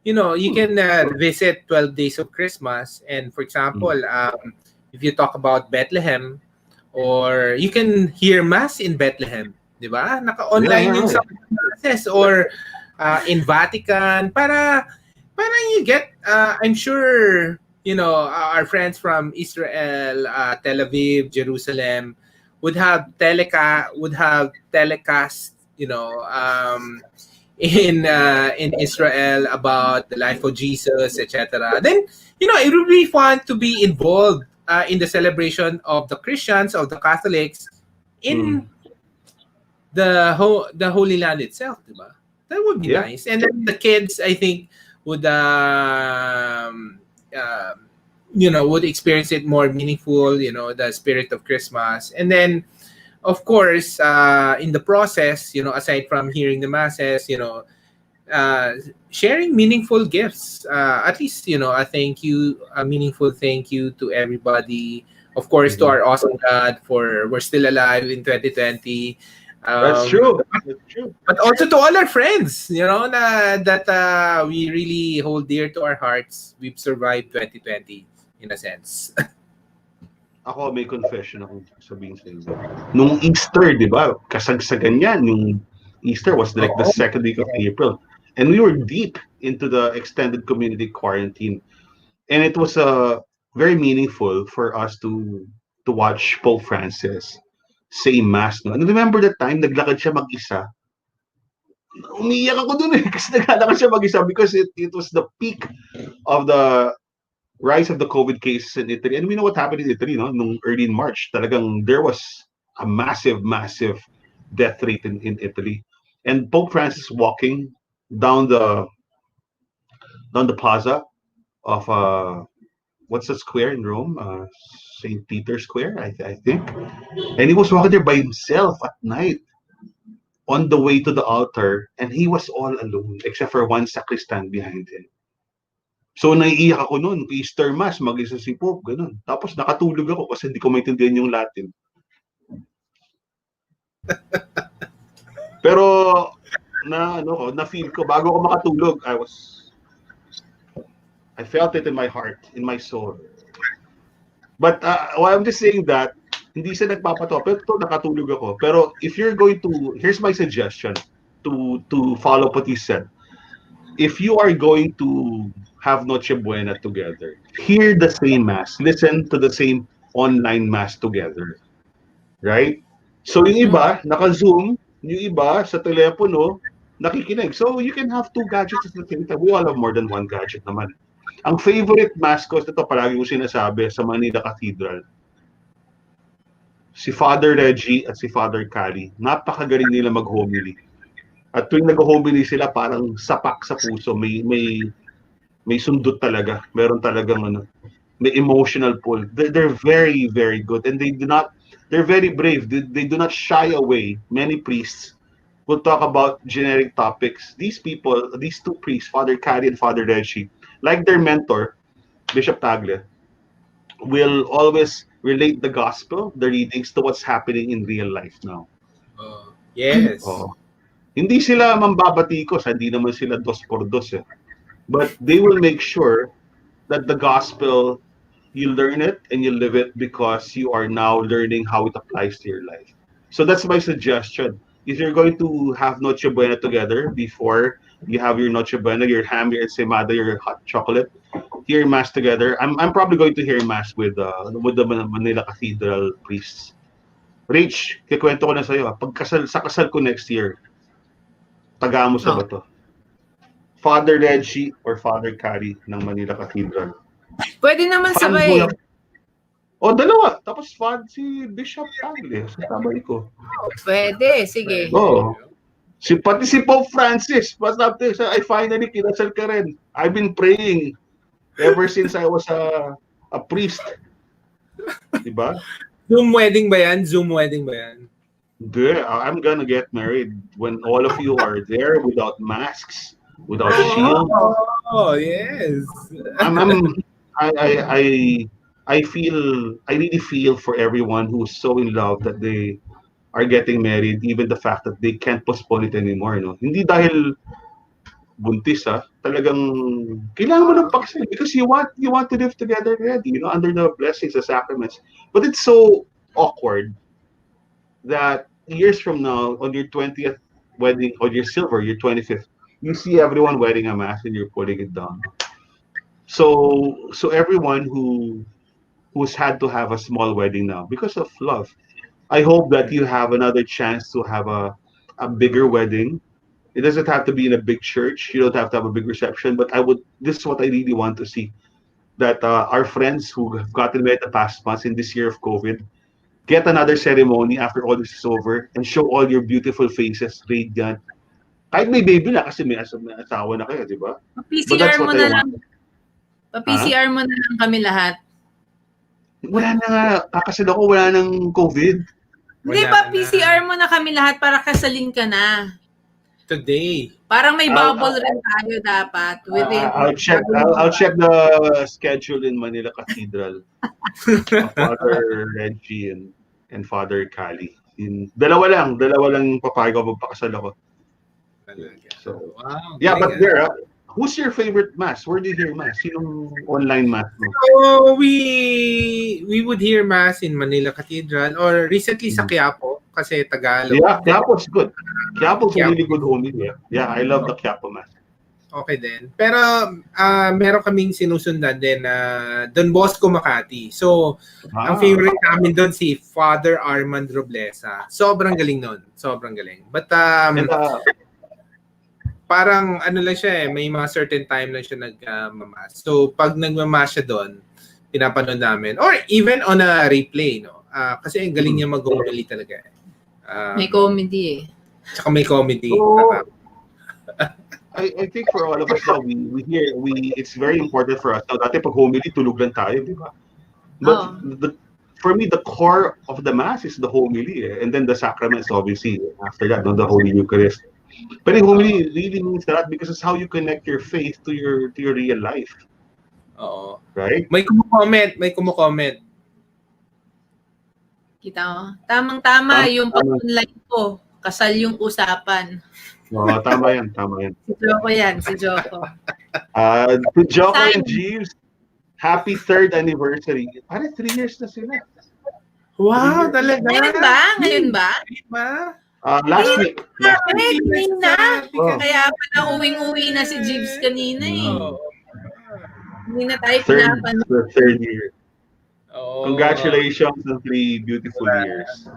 Speaker 1: you can visit 12 Days of Christmas, and for example, if you talk about Bethlehem, or you can hear Mass in Bethlehem, di ba? Naka-online yung sa masses, or in Vatican, para you get, I'm sure, our friends from Israel, Tel Aviv, Jerusalem would have telecast, in Israel about the life of Jesus, etc. Then, it would be fun to be involved in the celebration of the Christians, of the Catholics, in the Holy Land itself, diba? That would be nice. And then the kids, I think, would would experience it more meaningful, the spirit of Christmas. And then, of course, in the process, aside from hearing the masses, sharing meaningful gifts, at least, a meaningful thank you to everybody. Of course, to our awesome God for we're still alive in 2020.
Speaker 3: That's true.
Speaker 1: But also to all our friends, that we really hold dear to our hearts. We've survived 2020 in a sense.
Speaker 3: ako may confession akong sabihin sa inyo. Nung Easter, di ba? Kasagsagan yan. Yung Easter was like the second week of April. And we were deep into the extended community quarantine. And it was very meaningful for us to watch Pope Francis say Mass. No? And remember that time, naglakad siya mag-isa. Umiiyak ako dun kasi naglalakad siya mag-isa because it was the peak of the rise of the COVID cases in Italy. And we know what happened in Italy, no? Nung early in March, talagang there was a massive death rate in Italy. And Pope Francis walking down the plaza of what's the square in Rome? St. Peter's Square, I think. And he was walking there by himself at night on the way to the altar, and he was all alone except for one sacristan behind him. So naiiyak ako noon, Easter Mass, mag-isa si Pope, ganun. Tapos nakatulog ako kasi hindi ko maintindihan yung Latin. Pero na feel ko bago ako makatulog, I felt it in my heart, in my soul. But well, I'm just saying that hindi siya nagpapatawa, pero nakatulog ako. Pero if you're going to, here's my suggestion to follow what you said. If you are going to have Noche Buena together, hear the same Mass, listen to the same online Mass together. Right? So yung iba, naka-Zoom, yung iba sa telepono, nakikinig. So you can have two gadgets at the same time. We all have more than one gadget naman. Ang favorite Mass ko, ito palagi ko sinasabi sa Manila Cathedral, si Father Reggie at si Father Cali, napakagaling nila mag-homily. At tuwing nag-homily sila, parang sapak sa puso, may sundot talaga. Meron talagang may emotional pull. They're very, very good. And they're very brave. They do not shy away. Many priests will talk about generic topics. These two priests, Father Cali and Father Reggie, like their mentor, Bishop Tagle, will always relate the gospel, the readings, to what's happening in real life now.
Speaker 1: Yes.
Speaker 3: Hindi sila mambabatikos, hindi naman sila dos por dos eh. But they will make sure that the gospel, you learn it and you live it because you are now learning how it applies to your life. So that's my suggestion. If you're going to have Noche Buena together, before you have your Noche Buena, your ham, your ensaymada, your hot chocolate, hear Mass together. I'm probably going to hear Mass with the Manila Cathedral priests. Rich, kikwento ko na sa'yo. Sa kasal ko next year, taga mo sa bato. Father Reggie or Father Cali ng Manila Cathedral.
Speaker 2: Pwede naman sabay.
Speaker 3: Dalawa. Tapos si Bishop Tagle. Sabay ko.
Speaker 2: Pwede, sige.
Speaker 3: Pati si Pope Francis. I finally kinasal ka rin. I've been praying ever since I was a priest. Diba?
Speaker 1: Zoom wedding ba yan?
Speaker 3: I'm gonna get married when all of you are there without masks, without shields.
Speaker 1: Oh, yes.
Speaker 3: I really feel for everyone who's so in love that they are getting married, even the fact that they can't postpone it anymore. No? Hindi dahil buntis talagang kailangan mo ng pakasal because you want to live together already, under the blessings, the sacraments. But it's so awkward that years from now, on your 20th wedding, or your 25th, you see everyone wearing a mask and you're putting it down. So everyone who's had to have a small wedding now because of love, I hope that you have another chance to have a bigger wedding. It doesn't have to be in a big church. You don't have to have a big reception. But this is what I really want to see. That our friends who have gotten married the past months in this year of COVID, get another ceremony after all this is over and show all your beautiful faces, radiant. Kahit may baby na kasi may asawa na kayo, di ba?
Speaker 2: Pa-PCR mo na lang. Pa-PCR mo na lang kami lahat.
Speaker 3: Wala na nga. Kakasal ako, wala nang COVID.
Speaker 2: Hindi, pa-PCR mo na kami lahat para kasalin ka na.
Speaker 1: Today.
Speaker 2: Parang may bubble rin tayo dapat.
Speaker 3: I'll check the schedule in Manila Cathedral. Father Reggie and Father Cali. Dalawa lang papayag ako magpakasal ako. So,
Speaker 1: wow,
Speaker 3: yeah, but there, Who's your favorite mass? Where do you hear mass? Sinong online mass mo?
Speaker 1: So we would hear mass in Manila Cathedral or recently sa Quiapo kasi Tagalog.
Speaker 3: Yeah, Quiapo's good. Quiapo's a
Speaker 1: Quiapo.
Speaker 3: really good homily. Yeah, I love the Quiapo mass.
Speaker 1: Okay din. Pero meron kaming sinusundan din na Don Bosco Makati. So, ang favorite namin doon si Father Armand Roblesa. Sobrang galing nun. Sobrang galing. But parang ano lang siya may mga certain time lang siya nagmamass. So, pag nagmamass siya doon, pinapanood namin. Or even on a replay, no? Kasi ang galing niya mag-homily talaga.
Speaker 2: May comedy eh.
Speaker 1: Tsaka may comedy.
Speaker 3: I think for all of us now, it's very important for us. Now, dati pag homily, tulog lang tayo, di ba? But for me, the core of the mass is the homily, and then the sacraments, obviously. After that, the Holy Eucharist. But homily really means that because it's how you connect your faith to your real life.
Speaker 1: Oo.
Speaker 3: Right?
Speaker 1: May kumo-comment.
Speaker 2: Kita mo? Tamang-tama yung pag-online ko. Kasal yung usapan.
Speaker 3: Oo, tama yan.
Speaker 2: Si Joko.
Speaker 3: To Joko and Jeeves, happy 3rd anniversary. Parang 3 years na sila.
Speaker 1: Wow, talaga?
Speaker 2: Ngayon ba?
Speaker 3: Last week.
Speaker 2: Kanina. Kaya pala uwing-uwi na si Jeeves kanina eh. Hindi na tayo pinapan.
Speaker 3: The 3rd year. Congratulations on 3 beautiful years.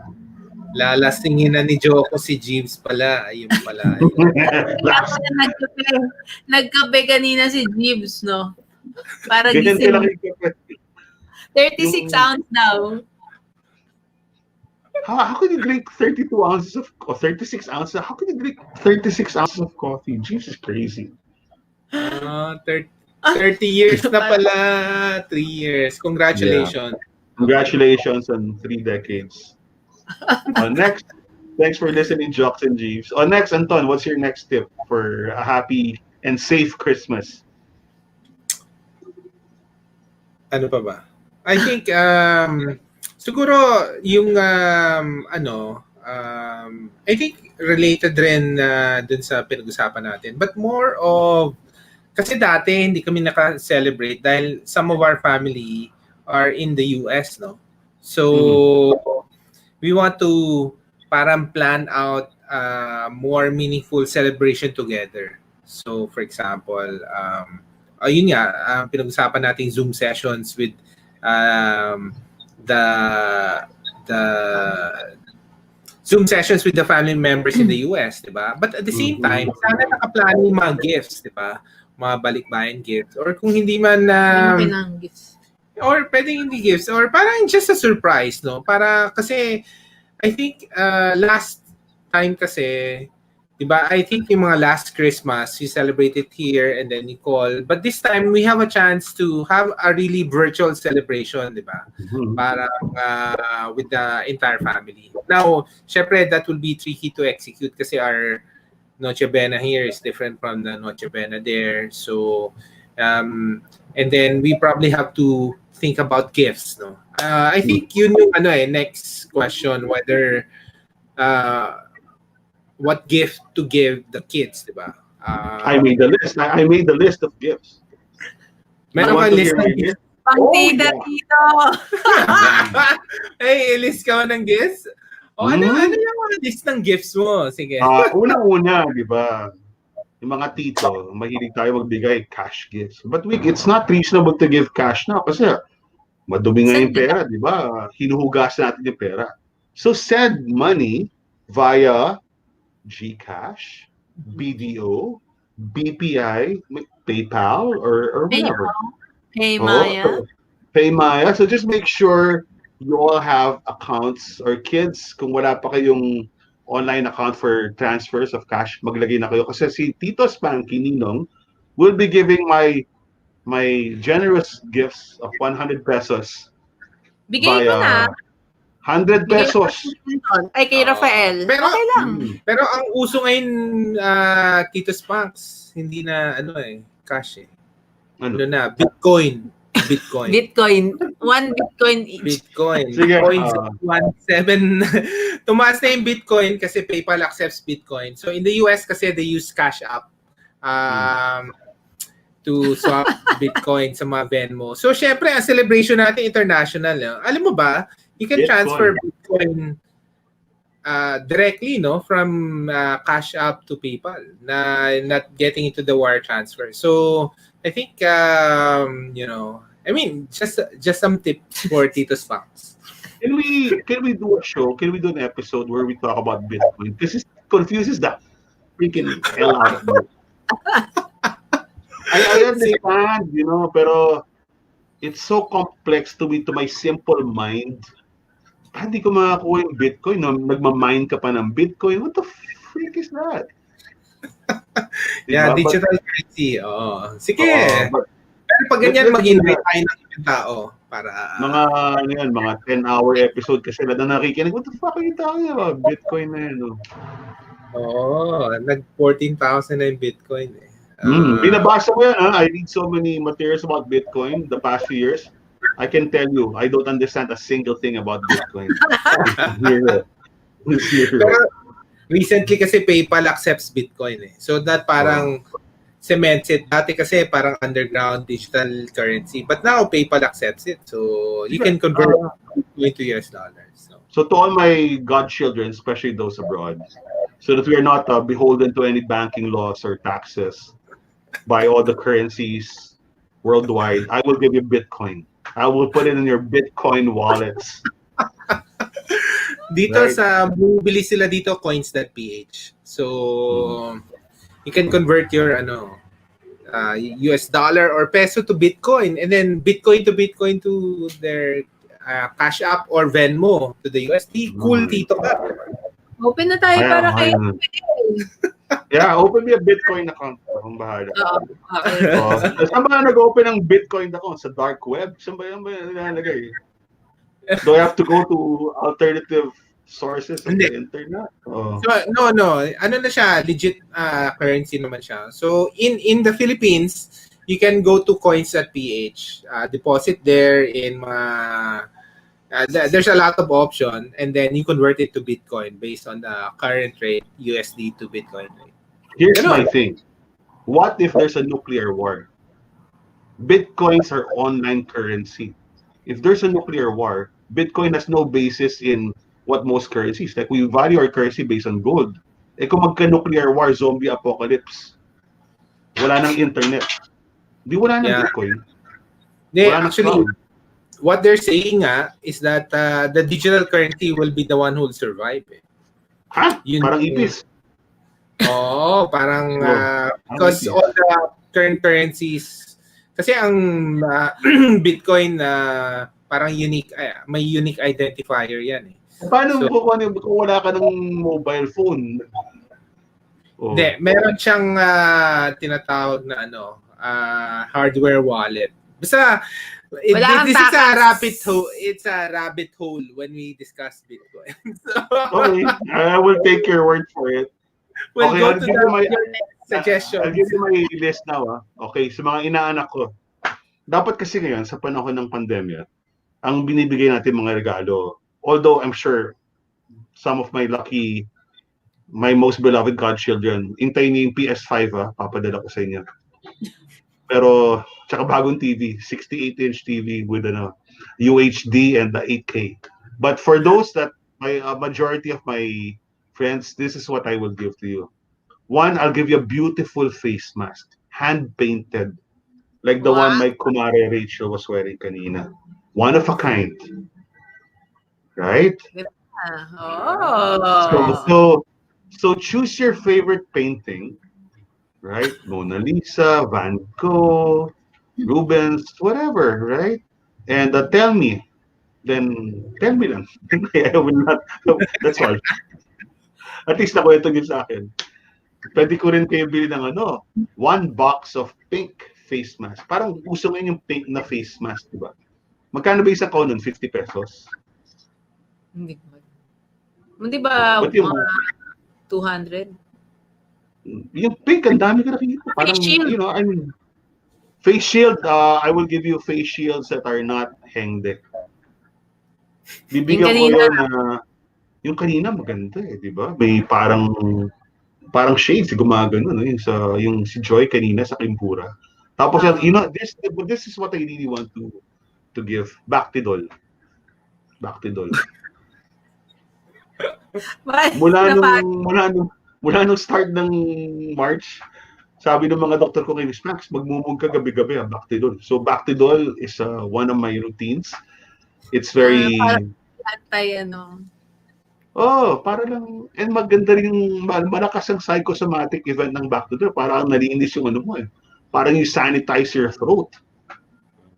Speaker 1: Lalasingin na ni Joko si Jeeves pala. Ayun pala.
Speaker 2: Nagkape kanina si Jeeves, no? Para
Speaker 3: gising.
Speaker 2: 36 ounce daw.
Speaker 3: How could you drink 32 ounces of 36 ounces? How could you drink 36 ounces of coffee? Jeeves is crazy.
Speaker 1: 30 years na pala. 3 years. Congratulations.
Speaker 3: Yeah. Congratulations on 3 decades. Next, thanks for listening, Jocks and Jeeves. Next, Anton, what's your next tip for a happy and safe Christmas?
Speaker 1: Ano pa ba? I think siguro yung I think related rin dun sa pinag-usapan natin. But more of kasi dati hindi kami naka-celebrate dahil some of our family are in the US, no? So we want to parang plan out more meaningful celebration together. So for example, ayun nga, pinag-usapan nating Zoom sessions with the Zoom sessions with the family members in the US, di ba? But at the same time, sana nakaplano yung mga gifts, di ba? Mga balikbayan gifts. Or kung hindi man
Speaker 2: gifts.
Speaker 1: Or pwedeng hindi gifts or parang just a surprise, no? Para kasi I think last time kasi, 'di ba? I think yung mga last Christmas we celebrated here and then you call. But this time we have a chance to have a really virtual celebration, 'di ba? Para with the entire family. Now, syempre that will be tricky to execute kasi our Noche Buena here is different from the Noche Buena there. So and then we probably have to think about gifts, no? I think yun yung next question, whether what gift to give the kids, di ba?
Speaker 3: I made the list. I made the list of gifts.
Speaker 1: Meron ka list ng gifts?
Speaker 2: Pangtida dito!
Speaker 1: Hey, list ka ng gifts? Ano yung mga list ng gifts mo? Sige.
Speaker 3: Una-una, di ba? Yung mga tito, mahilig tayo magbigay cash gifts. But it's not reasonable to give cash now kasi madumi nga yung pera, di ba? Hinuhugas natin yung pera. So send money via GCash, BDO, BPI, PayPal, or whatever. Paymaya. So just make sure you all have accounts, or kids, kung wala pa kayong online account for transfers of cash, maglagay na kayo. Kasi si Tito Spanky, Ninong, will be giving my generous gifts of 100 pesos.
Speaker 2: Bigay ko na.
Speaker 3: 100 pesos.
Speaker 2: Ay, kay Rafael.
Speaker 1: Pero,
Speaker 2: okay lang.
Speaker 1: Pero ang uso ngayon, Tito Spanks, hindi na cash eh.
Speaker 3: Ano
Speaker 1: na? Bitcoin.
Speaker 2: 1 Bitcoin each.
Speaker 1: Bitcoin.
Speaker 3: Sige,
Speaker 1: 0.7. Tumaas na yung Bitcoin kasi PayPal accepts Bitcoin. So in the US kasi they use Cash App. to swap Bitcoin sa mga Venmo. So, syempre, ang celebration natin international. No? Alam mo ba, you can transfer Bitcoin directly from Cash App to PayPal, not getting into the wire transfer. So, I think, just some tips for Tito Spanks.
Speaker 3: Can we do a show? Can we do an episode where we talk about Bitcoin? Because it confuses the freaking hell out of me. I understand, pero it's so complex to my simple mind. Hindi ko makakuha yung Bitcoin. No? Nagmamine ka pa ng Bitcoin. What the freak is that?
Speaker 1: Yeah, diba? Digital currency. Sige. Pero pag ganyan, mag-invite tayo ng ibang tao. Para
Speaker 3: mga 10-hour episode kasi na nakikinig. What the fuck are you talking about? Bitcoin na yan.
Speaker 1: Nag-14,000 na yung Bitcoin.
Speaker 3: Binabasa ko yan. I read so many materials about Bitcoin the past few years. I can tell you, I don't understand a single thing about Bitcoin.
Speaker 1: Pero recently kasi PayPal accepts Bitcoin. So that parang cements it. Dati kasi parang underground digital currency. But now PayPal accepts it. So you can convert Bitcoin to US dollars.
Speaker 3: So to all my godchildren, especially those abroad, so that we are not beholden to any banking laws or taxes by all the currencies worldwide, I will give you Bitcoin. I will put it in your Bitcoin wallets.
Speaker 1: Dito sa bumibili sila dito coins.ph. So you can convert your US dollar or peso to Bitcoin, and then Bitcoin to their Cash App or Venmo to the USD. Cool, Tito ka.
Speaker 2: Open na tayo para kayo.
Speaker 3: Yeah, open me a Bitcoin account. Akong bahala.
Speaker 2: Okay.
Speaker 3: Saan ba nag-open ng Bitcoin account? Sa dark web? Saan ba yan nilalagay? Do I have to go to alternative sources of the internet?
Speaker 1: So, no. Ano na siya? Legit currency naman siya. So, in the Philippines, you can go to coins.ph. Deposit there in there's a lot of option, and then you convert it to Bitcoin based on the current rate, USD to Bitcoin rate.
Speaker 3: Here's my thing. What if there's a nuclear war? Bitcoins are online currency. If there's a nuclear war, Bitcoin has no basis in what most currencies. Like, we value our currency based on gold. Kung magka-nuclear war, zombie apocalypse, wala nang internet. Wala nang Bitcoin.
Speaker 1: Actually, what they're saying is that the digital currency will be the one who will survive.
Speaker 3: Parang ipis.
Speaker 1: Parang because all the current currencies, kasi ang Bitcoin parang unique, may unique identifier yan.
Speaker 3: Paano kung wala ka ng mobile phone?
Speaker 1: Meron siyang tinatawag na hardware wallet. Basta this is a rabbit hole. It's a rabbit hole when we discuss Bitcoin.
Speaker 3: Okay, I will take your word for it.
Speaker 1: We'll
Speaker 3: okay,
Speaker 1: go
Speaker 3: I'll
Speaker 1: to
Speaker 3: give you my
Speaker 1: suggestions.
Speaker 3: I'll give you my list now. Okay, sa mga inaanak ko. Dapat kasi ngayon, sa panahon ng pandemya, ang binibigay natin mga regalo, although I'm sure some of my most beloved godchildren, hintayin niyo yung PS5, papadala ko sa inyo. Pero, tsaka bagong TV, 68-inch TV with UHD and the 8K. But for those that, a majority of my friends, this is what I will give to you. One, I'll give you a beautiful face mask, hand-painted, like the one my kumare Rachel was wearing kanina. One of a kind. Right? So choose your favorite painting, right? Mona Lisa, Van Gogh, Rubens, whatever, right? And tell me lang. I will not, that's all. At least nakwento niyo sa akin. Pwede ko rin kayo bili ng one box of pink face mask. Parang uso ngayon yung pink na face mask, di ba? Magkano ba isang nun? 50 pesos?
Speaker 2: Hindi ba mga 200?
Speaker 3: Yung pink, ang dami ko nakikita. Parang, face shield, I will give you face shields that are not hengde. Bibigyan ko yun yung kanina maganda di ba? May parang shades, gumagano, yung si Joy kanina sa Kimpura. Tapos, this is what I really want to give. Baktidol. Mula nung start ng March, sabi ng mga doktor ko kay Miss Max, magmumug ka gabi-gabi Bactidol. So Bactidol is one of my routines. It's very para lang, and maganda rin yung malakas ang psychosomatic event ng Bactidol. Parang nalinis yung ano mo eh. Parang you sanitize your throat,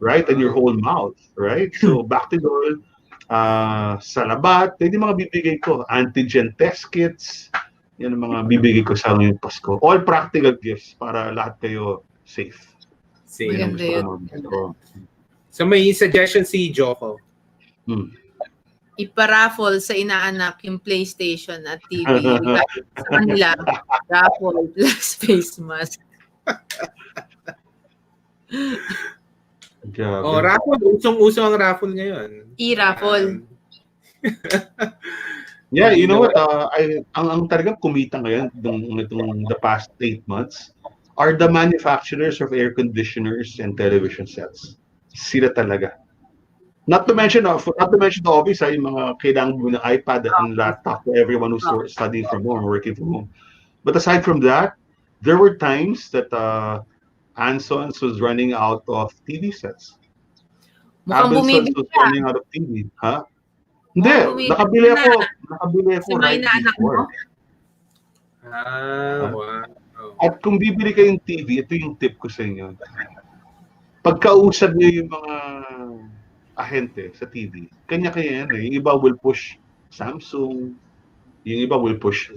Speaker 3: right? And your whole mouth, right? So Bactidol, Salabat, yun yung mga bibigay ko. Antigen test kits, yan ang mga bibigay ko sa ngayong Pasko. All practical gifts para lahat kayo safe.
Speaker 2: Maganda yun.
Speaker 1: So may suggestion si Joko.
Speaker 2: Iparaffle sa inaanak yung PlayStation at TV. Sa kanila, raffle plus face mask.
Speaker 1: Raffle. Usong-uso ang raffle ngayon.
Speaker 2: I-raffle.
Speaker 3: Yeah, you know what? Ang talagang kumita ngayon itong the past 8 months are the manufacturers of air conditioners and television sets. Sila talaga. Not to mention the obvious, yung mga kailangan mo ng iPad and laptop for everyone who's studying from home, working from home. But aside from that, there were times that Anson's was running out of TV sets. Abenso's was running out of TV. Ha? Hindi, nakabili ako right before.
Speaker 1: Wow.
Speaker 3: At kung bibili kayong TV, ito yung tip ko sa inyo. Pagkausap niyo yung mga ahente sa TV, kanya-kanya yan eh. Yung iba will push Samsung, yung iba will push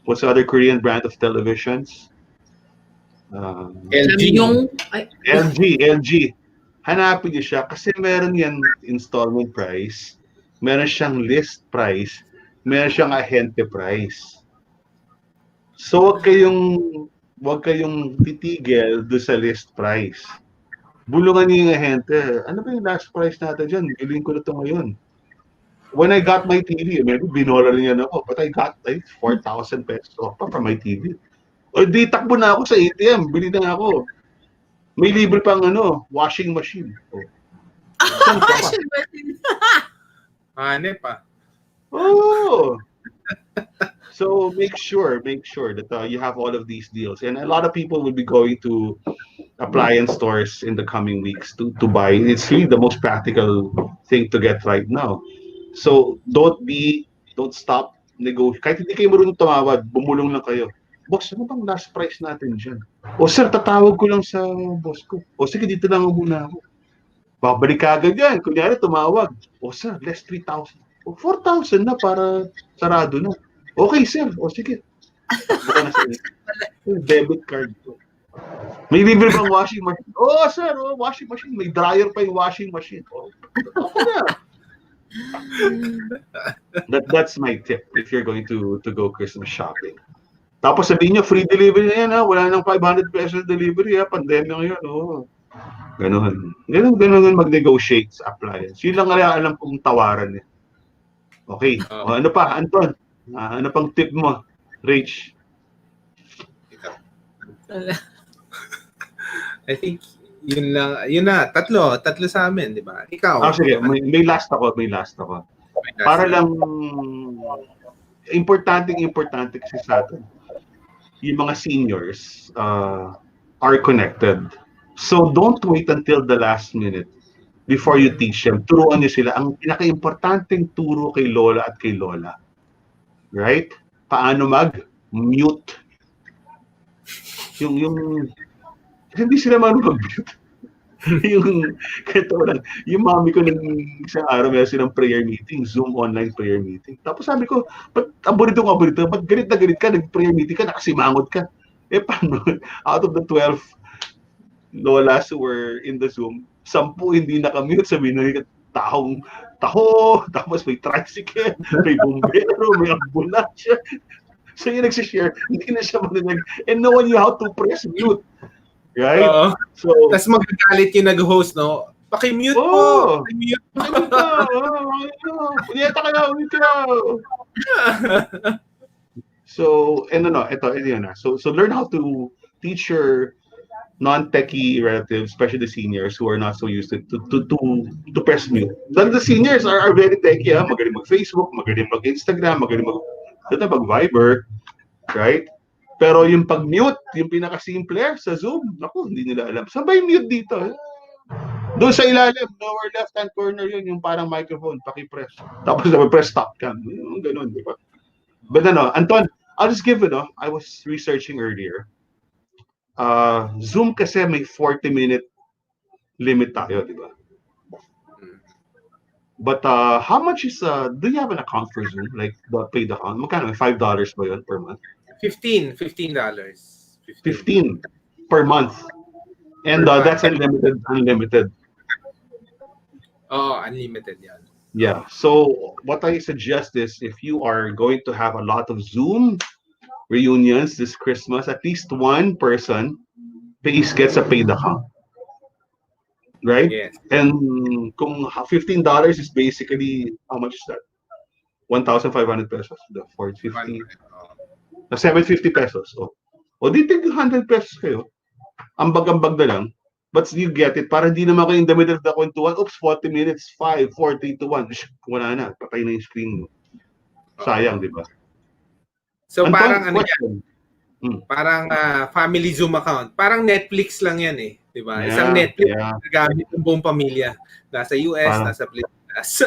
Speaker 3: what's the other Korean brand of televisions? LG. Hanapin niyo siya kasi meron yan installment price, meron siyang list price, meron siyang ahente price. So wag kayong titigil do sa list price. Bulungan niyo yung ahente. Ano ba yung last price natin dyan? Bilhin ko na ito ngayon. When I got my TV, maybe binola niya na ako, but I got like 4,000 pesos off pa from my TV. O di takbo na ako sa ATM, bili na ako. May libre pang washing machine.
Speaker 2: Washing machine.
Speaker 1: Pa.
Speaker 3: Oh. So make sure that you have all of these deals, and a lot of people will be going to appliance stores in the coming weeks to buy. It's really the most practical thing to get right now. So don't stop negotiate. Kahit hindi kayo marunong tumawad, bumulong lang kayo. Boss, ano bang last price natin dyan? O sir, tatawag ko lang sa boss ko. O sige, dito lang muna ako. Babalik ka agad yan. Kunyari, tumawag. O sir, less 3,000. O 4,000 na para sarado na. Okay sir, o sige. Buka na sa debit card ko. May libre bang washing machine? Oh sir, washing machine. May dryer pa yung washing machine. Okay na. That's my tip if you're going to go Christmas shopping. Tapos sabihin nyo, free delivery na yan ha. Wala nang 500 pesos delivery ha. Pandemya ngayon. Ganun mag-negotiate sa appliance. Yun lang alam kong tawaran eh. Okay. Ano pa, Anton? Ano pang tip mo? Rach?
Speaker 1: I think yun na. Tatlo sa amin, di ba? Ikaw.
Speaker 3: Sige. May last ako. Para lang importante kasi sa atin. Yung mga seniors are connected. So don't wait until the last minute before you teach them. Turuan niyo sila. Ang pinaka-importanting turo kay lola at kay lola. Right? Paano mag-mute. Yung hindi sila marunong mag-mute. yung mami ko ng isang araw meron silang prayer meeting, Zoom online prayer meeting. Tapos sabi ko, ba't aborito, ba't galit na galit ka, nag-prayer meeting ka, nakasimangot ka. Paano? Out of the 12 lolas who were in the Zoom, 10 hindi nakamute, sabi na taho, tapos may tricycle, may bumbero, may ambulansya. So yung nagsishare, hindi na siya marinig, and no one knew how to press mute. Right? So,
Speaker 1: tas magagalit yung nag-host, no? Paki-mute po! Paki-mute po!
Speaker 3: Punyeta ka na! So, ito yun na. So learn how to teach your non-techie relatives, especially the seniors who are not so used to press mute. Then the seniors are very techie. Magaling mag-Facebook, magaling mag-Instagram, magaling mag-Viber, right? Pero yung pag-mute, yung pinaka-simple sa Zoom, naku, hindi nila alam. Sabay mute dito. Doon sa ilalim, lower left-hand corner yun, yung parang microphone, paki-press. Tapos press stop cam. Yung ganun, di ba? But Anton, I'll just give it, I was researching earlier. Zoom kasi may 40-minute limit tayo, di ba? But how much is, do you have an account for Zoom? Like, the paid account? Magkano? $5 ba yun per month?
Speaker 1: $15.
Speaker 3: 15 per month. And that's unlimited.
Speaker 1: Oh, unlimited yan.
Speaker 3: Yeah. So what I suggest is if you are going to have a lot of Zoom reunions this Christmas, at least one person gets a paid account. Right?
Speaker 1: Yes.
Speaker 3: And kung $15 is basically, how much is that? 1,500 pesos. The 450. 750 pesos. O di tig 100 pesos kayo. Ambag-ambag na lang. But you get it. Para di naman kayo in the middle of the kwentuhan. Oops, 40 minutes, 5, 4, 3, 2, 1. Wala na. Patay na yung screen mo. Sayang, di ba?
Speaker 1: So
Speaker 3: Anton,
Speaker 1: parang ano yan? Parang family Zoom account. Parang Netflix lang yan eh. Di ba?
Speaker 3: Yeah,
Speaker 1: Isang Netflix gamit ng buong pamilya. Nasa US, nasa Pilipinas.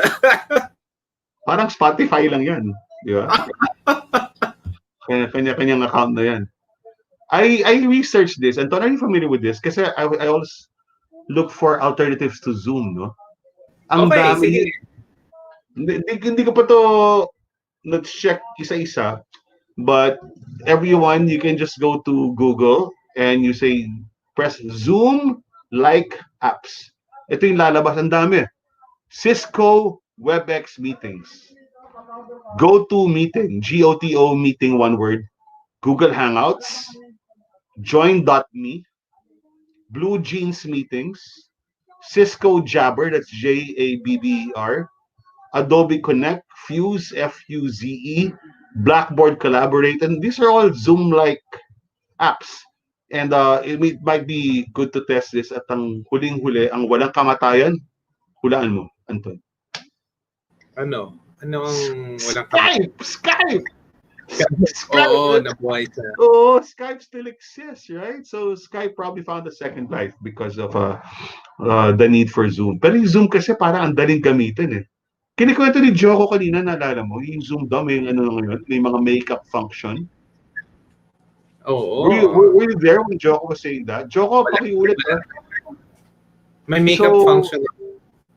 Speaker 3: Parang Spotify lang yan. Di ba? Kanya-kanyang account na yan. I researched this. Anton, are you familiar with this? Kasi I always look for alternatives to Zoom, no? Ang dami. Hindi ko pa to na-check isa-isa. But everyone, you can just go to Google and you say, press Zoom-like apps. Ito yung lalabas. Ang dami. Cisco WebEx meetings. GoToMeeting. GOTO meeting, one word. Google Hangouts. Join.me. Blue Jeans meetings. Cisco Jabber, that's JABBER. Adobe Connect, Fuse, FUZE, Blackboard Collaborate, and these are all Zoom-like apps. And it might be good to test this at ang huling-huli, ang walang kamatayan, hulaan mo, Anton.
Speaker 1: Ano? Ano ang walang
Speaker 3: kamatayan? Skype!
Speaker 1: Oo, nabuhay siya.
Speaker 3: Oh, Skype still exists, right? So Skype probably found a second life because of the need for Zoom. Pero yung Zoom kasi parang ang daling gamitin eh. Kinikwento ni Joko kanina, naalala mo, yung Zoom daw may ngayon, may mga makeup function.
Speaker 1: Oo.
Speaker 3: Were you there when Joko was saying that? Joko, pakiulit.
Speaker 1: May makeup function.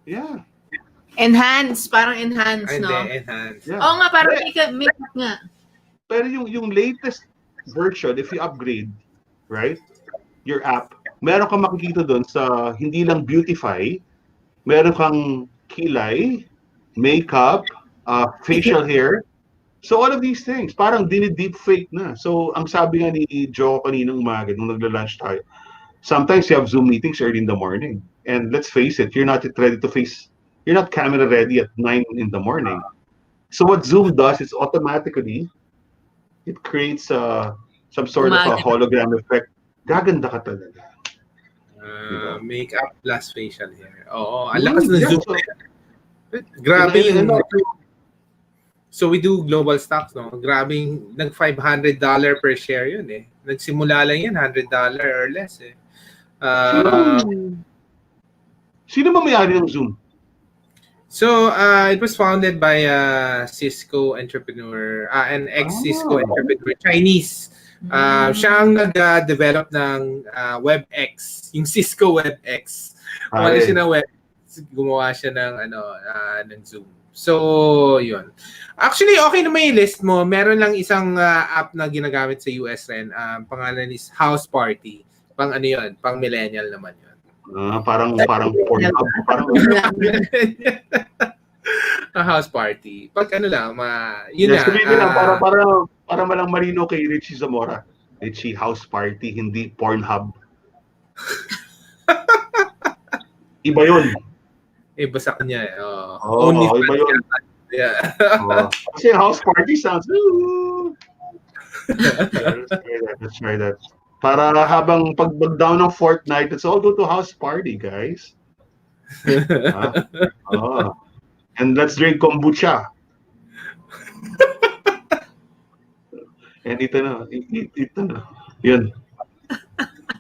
Speaker 3: Yeah.
Speaker 2: Enhance, parang enhance, no?
Speaker 1: Enhance.
Speaker 3: Yeah.
Speaker 2: Oo nga, parang makeup nga.
Speaker 3: Pero yung latest version, if you upgrade, right, your app, meron kang makikita doon sa hindi lang beautify, meron kang kilay, makeup, facial hair. So all of these things, parang dini-deepfake na. So ang sabi nga ni Joe kaninang umaga, nung nagla-lunch tayo, sometimes you have Zoom meetings early in the morning. And let's face it, you're not camera ready at 9 in the morning. So what Zoom does is automatically, it creates some sort of a hologram effect. Gaganda ka talaga.
Speaker 1: Makeup plus facial hair. Oo, ang lakas ng Zoom. Grabe yung... So we do global stocks, no? Grabe nag $500 per share yun eh. Nagsimula lang yan, $100 or less eh.
Speaker 3: Sino ba may-ari ng Zoom?
Speaker 1: So it was founded by a Cisco entrepreneur, an ex-Cisco entrepreneur, Chinese. Siya ang nag-develop ng WebEx, yung Cisco WebEx. Wala siya ng WebEx, gumawa siya ng Zoom. So, yun. Actually, okay naman yung list mo. Meron lang isang app na ginagamit sa US rin. Pangalan is House Party. Pang ano yun? Pang millennial naman yun.
Speaker 3: Parang Pornhub. Parang
Speaker 1: House Party. Pag ano lang, yun na.
Speaker 3: Para malang marino kay Richie Zamora. Richie, House Party, hindi Pornhub. Iba yun.
Speaker 1: Iba sa kanya.
Speaker 3: Only iba yun.
Speaker 1: Yeah.
Speaker 3: Kasi House Party sounds... Let's try that. Para habang pag-down ng Fortnite, let's all go to house party, guys. Oh. And let's drink kombucha. And ito na. Yun.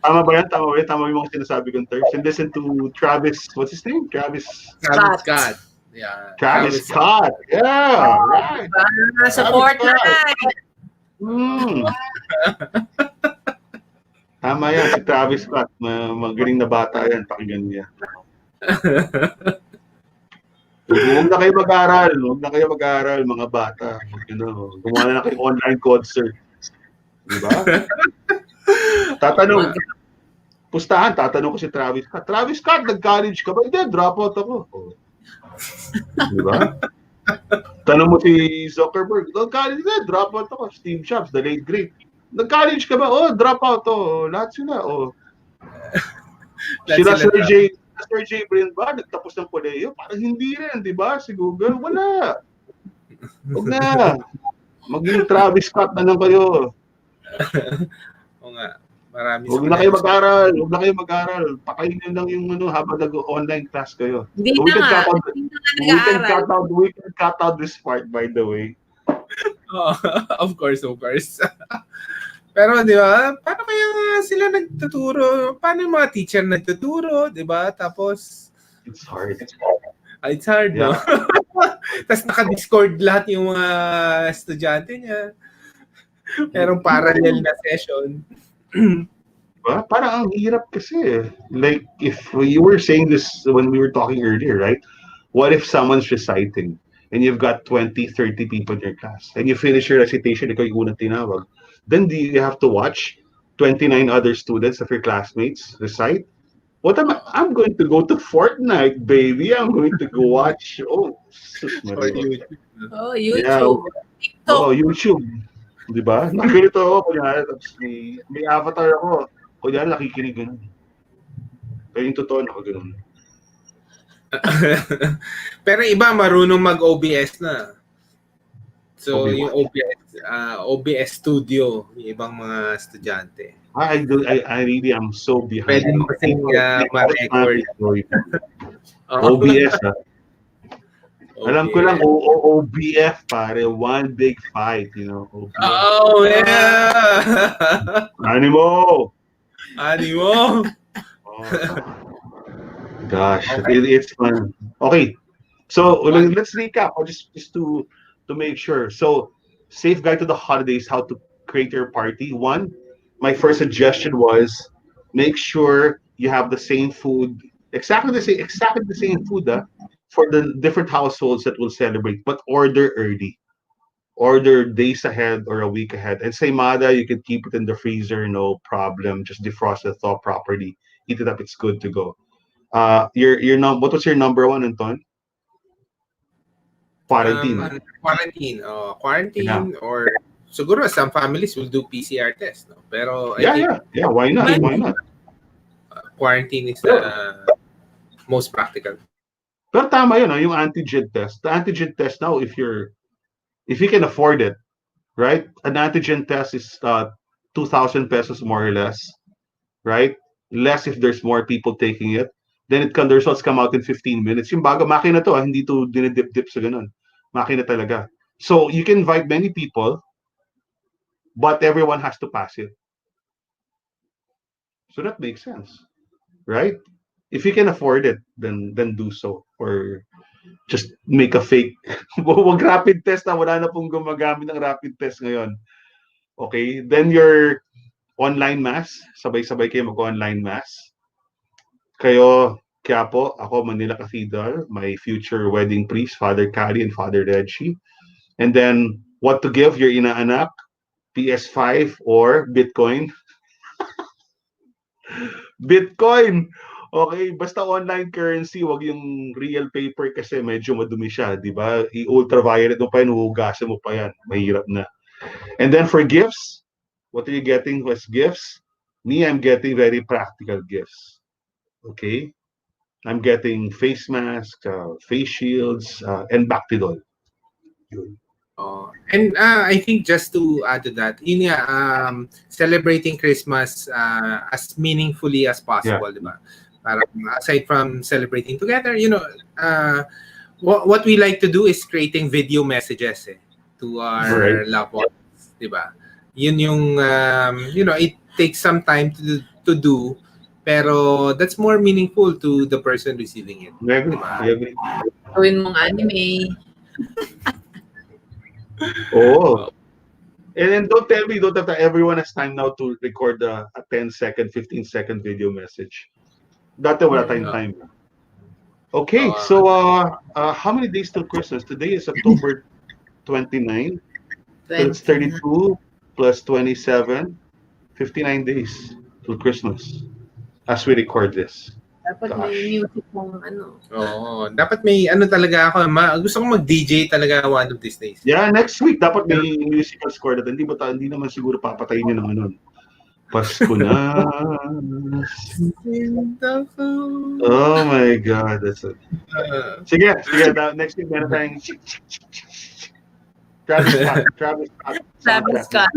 Speaker 3: Tama ba yan? Tama yung mga sinasabi kong terms. And listen to Travis, what's his name? Travis
Speaker 1: Scott. Yeah.
Speaker 3: Travis Scott. Yeah, right.
Speaker 2: Sa Fortnite.
Speaker 3: Tama yan, si Travis Scott. Magaling na bata yan, pakinggan niya. Huwag na kayo mag-aaral, mga bata. Gumawa na kayo online concert. Diba? Tatanong ko si Travis Scott. Travis Scott, nag-college ka ba? Hindi, dropout ako. Diba? Tanong mo si Zuckerberg, nag-college na, dropout ako. Steve Jobs, the late great. Nag-college ka ba? Oh, dropout. Oh, lahat sila. Oh. Sila Sir J. Brin ba? Nagtapos ng koleyo? Parang hindi rin, di ba? Si Google, wala. Huwag na. Maging Travis Scott na lang kayo.
Speaker 1: Oo nga. Marami
Speaker 3: Huwag na kayo mag-aral. Pakain nyo lang yung habang nag-online class kayo.
Speaker 2: Hindi
Speaker 3: we
Speaker 2: na nga.
Speaker 3: We can cut out this part, by the way.
Speaker 1: Oh, of course. Pero di ba, paano kaya sila nagtuturo? Paano yung mga teacher nagtuturo, di ba? Tapos,
Speaker 3: it's hard,
Speaker 1: no? Tapos naka-Discord lahat yung mga estudyante niya. Merong parallel na session.
Speaker 3: Diba? Parang ang hirap kasi. Like, if you were saying this when we were talking earlier, right? What if someone's reciting and you've got 20, 30 people in your class and you finish your recitation, ikaw yung unang tinawag. Then do you have to watch 29 other students of your classmates recite? I'm going to go to Fortnite, baby. I'm going to go watch.
Speaker 2: YouTube.
Speaker 3: Yeah.
Speaker 2: TikTok.
Speaker 3: YouTube. Diba? Nakikita ako, kunyari, tapos may avatar ako. Kunyari, nakikinig ganun. Pero yung totoo, nakaganon.
Speaker 1: Pero iba marunong mag-OBS na. So, yung OBS Studio, yung ibang mga estudyante.
Speaker 3: I really am so behind.
Speaker 1: Pwede mo kasing ma-record.
Speaker 3: OBS, ha? Alam ko lang, OBF, pare. One big fight, OBF.
Speaker 1: Oh, yeah!
Speaker 3: Animo!
Speaker 1: Oh.
Speaker 3: Gosh, it's fun. Okay, so let's recap, just to make sure. So, safe guide to the holidays, how to create your party. One, my first suggestion was make sure you have the same food, exactly the same food for the different households that will celebrate, but order early. Order days ahead or a week ahead. And Saymada, you can keep it in the freezer, no problem. Just defrost it, thaw properly, heat it up, it's good to go. What was your number one, Anton? Quarantine.
Speaker 1: Quarantine, yeah. Or siguro some families will do PCR test, no? Pero
Speaker 3: yeah, why not?
Speaker 1: Quarantine is the most practical.
Speaker 3: Pero tama yun, yung antigen test. The antigen test now, if you can afford it, right? An antigen test is 2,000 pesos more or less, right? Less if there's more people taking it. Then the results come out in 15 minutes. Yung bago, makina to, hindi to dinidip-dip sa ganun. Makina talaga. So, you can invite many people, but everyone has to pass it. So, that makes sense, right? If you can afford it, then do so. Or just make a fake. Wag rapid test na. Wala na pong gumagamit ng rapid test ngayon. Okay? Then your online mass. Sabay-sabay kayo mag-online mass. Kayo, Quiapo, ako, Manila Cathedral, my future wedding priest, Father Cali and Father Reggie. And then, what to give your inaanak? PS5 or Bitcoin? Bitcoin! Okay, basta online currency, wag yung real paper kasi medyo madumi siya, di ba? I-ultraviolet mo pa yan, huhugasan mo pa yan. Mahirap na. And then for gifts, what are you getting as gifts? Me, I'm getting very practical gifts. Okay? I'm getting face masks, face shields, and Bactidol.
Speaker 1: And I think just to add to that, yun nga, celebrating Christmas as meaningfully as
Speaker 3: Yeah.
Speaker 1: possible, di ba? Parang aside from celebrating together, what we like to do is creating video messages to
Speaker 3: Right.
Speaker 1: our loved ones, di ba? Yun yung, it takes some time to do, pero that's more meaningful to the person receiving it.
Speaker 3: I agree.
Speaker 1: Diba?
Speaker 3: I agree.
Speaker 2: Gawin mong anime.
Speaker 3: Oh. And then don't tell me don't have to, everyone has time now to record a 10-second, 15-second video message. Dati wala tayong time. Okay, so how many days till Christmas? Today is October 29. So it's 32 plus 27, 59 days till Christmas as we record this.
Speaker 2: Dapat may music mong ano.
Speaker 1: Oo, dapat may ano talaga ako, gusto ko mag-DJ talaga one of these days.
Speaker 3: Yeah, next week dapat may musical score natin. Hindi naman siguro papatayin yun ng ano. Pasko na. Oh my God, that's it. Sige, next week meron tayong Travis Scott.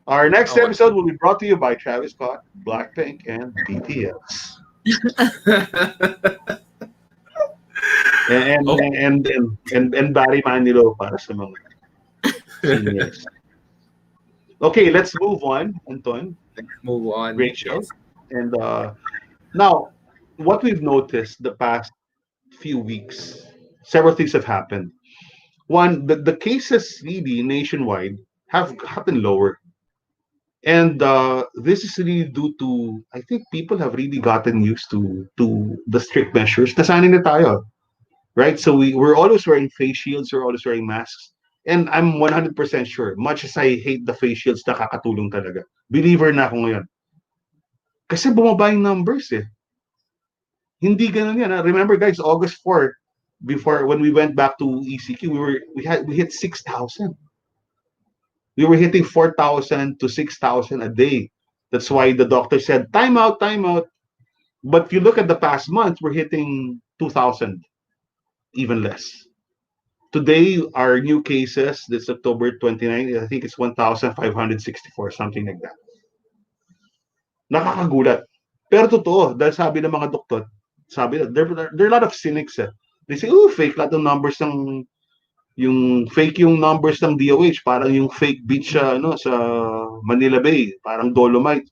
Speaker 3: Our next episode will be brought to you by Travis Scott, Blackpink, and BTS. and Barry Manilow para sa mga seniors. Okay, let's move on, Anton.
Speaker 1: Move on.
Speaker 3: Great show. And now, what we've noticed the past few weeks, several things have happened. One, the cases really nationwide have gotten lower. And this is really due to, I think people have really gotten used to the strict measures. Nasanay na tayo, right? So we're always wearing face shields, we're always wearing masks. And I'm 100% sure, much as I hate the face shields, nakakatulong talaga. Believer na ako ngayon. Kasi bumaba yung numbers eh. Hindi ganun yan. Remember guys, August 4, before when we went back to ECQ, we hit 6,000. We were hitting 4,000 to 6,000 a day. That's why the doctor said, time out. But if you look at the past month, we're hitting 2,000, even less. Today, our new cases, this October 29, I think it's 1,564, something like that. Nakakagulat. Pero totoo, dahil sabi ng mga doktor, sabi na, there are a lot of cynics. They say, fake lahat ng numbers ng fake yung numbers ng DOH, parang yung fake beach sa Manila Bay, parang Dolomite.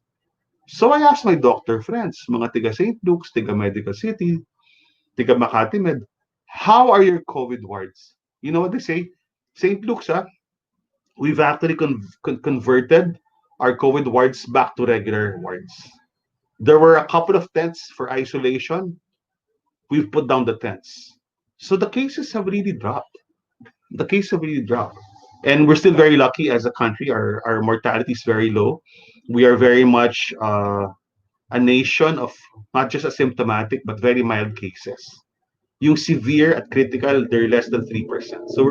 Speaker 3: So I asked my doctor friends, mga tiga St. Luke's, tiga Medical City, tiga Makati Med, how are your COVID wards? You know what they say? St. Luke's, we've actually converted our COVID wards back to regular wards. There were a couple of tents for isolation. We've put down the tents. So the cases have really dropped. And we're still very lucky as a country. Our mortality is very low. We are very much a nation of not just asymptomatic, but very mild cases. Yung severe at critical, they're less than 3%. So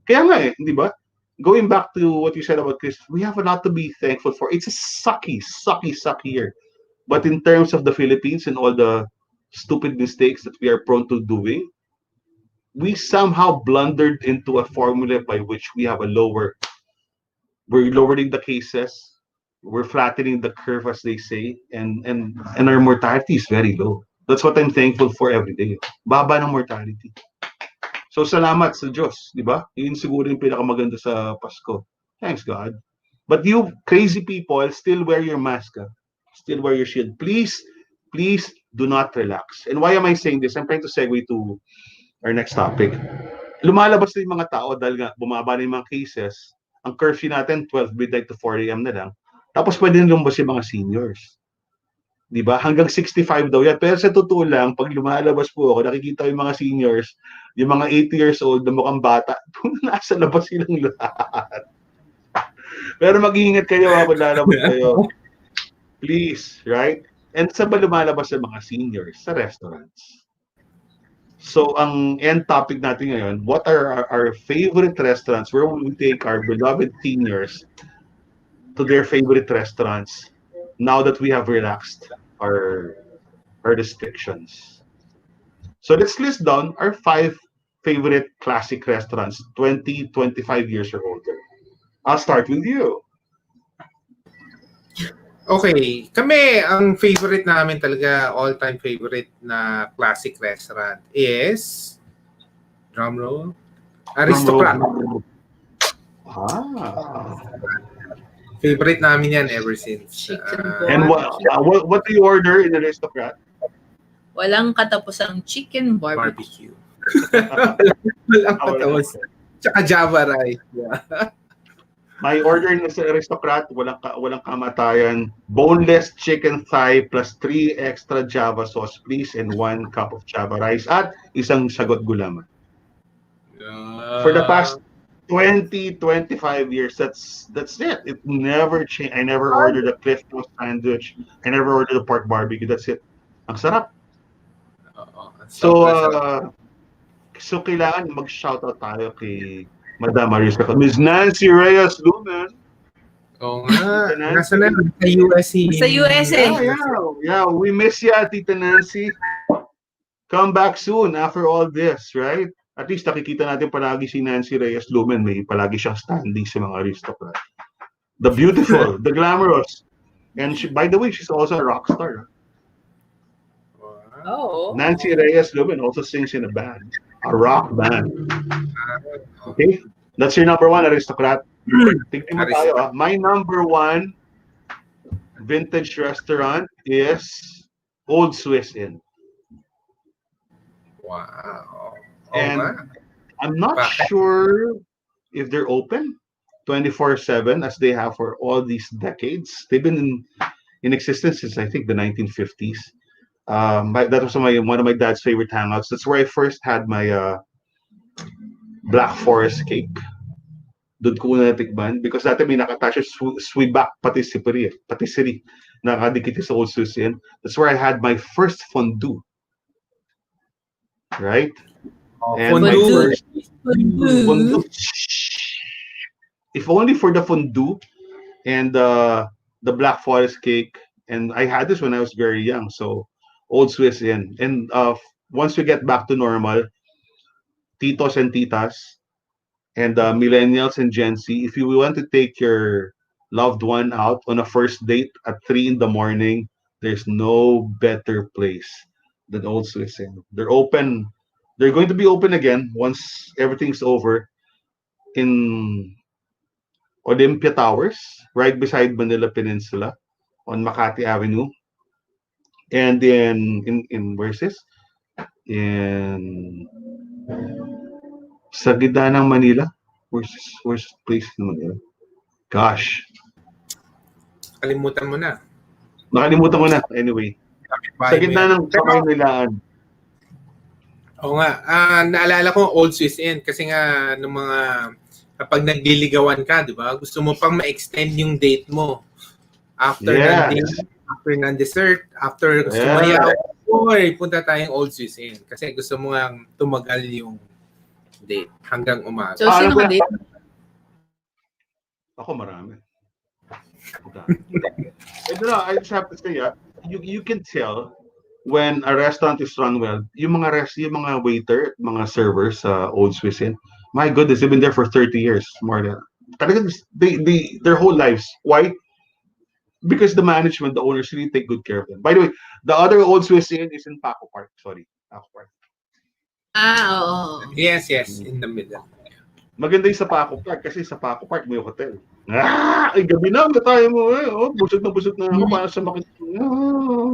Speaker 3: kaya nga di ba? Going back to what you said about Chris, we have a lot to be thankful for. It's a sucky year. But in terms of the Philippines and all the stupid mistakes that we are prone to doing, we somehow blundered into a formula by which we're lowering the cases, we're flattening the curve, as they say, and our mortality is very low. That's what I'm thankful for every day. Baba ng mortality. So salamat sa Diyos, di ba? Yun siguro yung pinakamaganda sa Pasko. Thanks God. But you crazy people, still wear your mask. Still wear your shield. Please do not relax. And why am I saying this? I'm trying to segue to our next topic. Lumalabas na yung mga tao dahil nga bumaba na yung mga cases. Ang curfew natin, 12 midnight to 4 a.m. na lang. Tapos pwede na lumabas yung mga seniors. Diba? Hanggang 65 daw yan. Pero sa totoo lang, pag lumalabas po ako, nakikita yung mga seniors, yung mga 80 years old na mukhang bata, nasa labas silang lahat. Pero mag-iingat kayo kung lalabas kayo. Please, right? And saan ba lumalabas yung mga seniors? Sa restaurants. So, ang end topic natin ngayon, what are our favorite restaurants? Where will we take our beloved seniors to their favorite restaurants now that we have relaxed our restrictions? So let's list down our 5 favorite classic restaurants, 20, 25 years or older? I'll start with you.
Speaker 1: Okay, kami, ang favorite namin talaga, all-time favorite na classic restaurant is, drumroll, Aristocrat. Favorite namin yan ever since.
Speaker 3: And what do you order in Aristocrat?
Speaker 2: Walang katapusang chicken barbecue.
Speaker 1: Walang patapos. Tsaka Java rice. Yeah.
Speaker 3: My order na sa Aristocrat, walang kamatayan. Boneless chicken thigh plus 3 extra Java sauce, please, and 1 cup of Java rice at isang sagot gulaman. For the past 20, 25 years, that's it. It never changed. I never ordered a Cliff Note sandwich. I never ordered a pork barbecue. That's it. Ang sarap. So kailangan mag-shoutout tayo kay Madam Marisa. Ms. Nancy Reyes Lumen.
Speaker 1: Oo nga. Nasa na? Sa US.
Speaker 2: Sa US eh.
Speaker 3: Yeah, we miss ya, Tita Nancy. Come back soon after all this, right? At least nakikita natin palagi si Nancy Reyes Lumen. May palagi siyang standing sa mga aristocrat. The beautiful, the glamorous. And she, by the way, she's also a rock star.
Speaker 2: Oh.
Speaker 3: Nancy Reyes Lumen also sings in a band. A rock band. Okay? That's your number one, Aristocrat. Tignan mo tayo. My number one vintage restaurant is Old Swiss Inn.
Speaker 1: Wow.
Speaker 3: And I'm not sure if they're open 24/7 as they have for all these decades. They've been in existence since I think the 1950s. That was one of my dad's favorite hangouts. That's where I first had my Black Forest cake. Doon ko na natikman because dati may nakatash Swibak patisserie nakadikit sa Old Swiss Inn. That's where I had my first fondue. Right? And my first fondue. If only for the fondue and the Black Forest cake. And I had this when I was very young. So Old Swiss Inn. And once we get back to normal, titos and titas and millennials and Gen Z, if you want to take your loved one out on a first date at 3 in the morning, there's no better place than Old Swiss Inn. They're open. They're going to be open again once everything's over in Olympia Towers, right beside Manila Peninsula on Makati Avenue. And then in where's this? In sa gitna ng Manila. Where's this place in Manila? Gosh.
Speaker 1: Nakalimutan mo na.
Speaker 3: Nakalimutan ko na. Anyway. Sa gitna ng Manilaan.
Speaker 1: Oo nga. Naalala ko Old Swiss Inn kasi nga nung mga kapag nagliligawan ka, di ba? Gusto mo pang ma-extend yung date mo. After ng dessert, after sumayaw, punta tayong Old Swiss Inn kasi gusto mo nga tumagal yung date hanggang umaga.
Speaker 2: So, sino ka date?
Speaker 3: Ako marami. I just have to say, you can tell when a restaurant is run well, yung mga waiter, mga servers sa Old Swiss Inn, my goodness, they've been there for 30 years, more than. Talagang their whole lives. Why? Because the management, the owners really take good care of them. By the way, the other Old Swiss Inn is in Paco Park. Sorry, Paco Park.
Speaker 2: Oo.
Speaker 1: Yes, in the middle.
Speaker 3: Maganda yung sa Paco Park kasi sa Paco Park may hotel. Ay, gabi na tayo mo eh. Oh, busog na ako para sa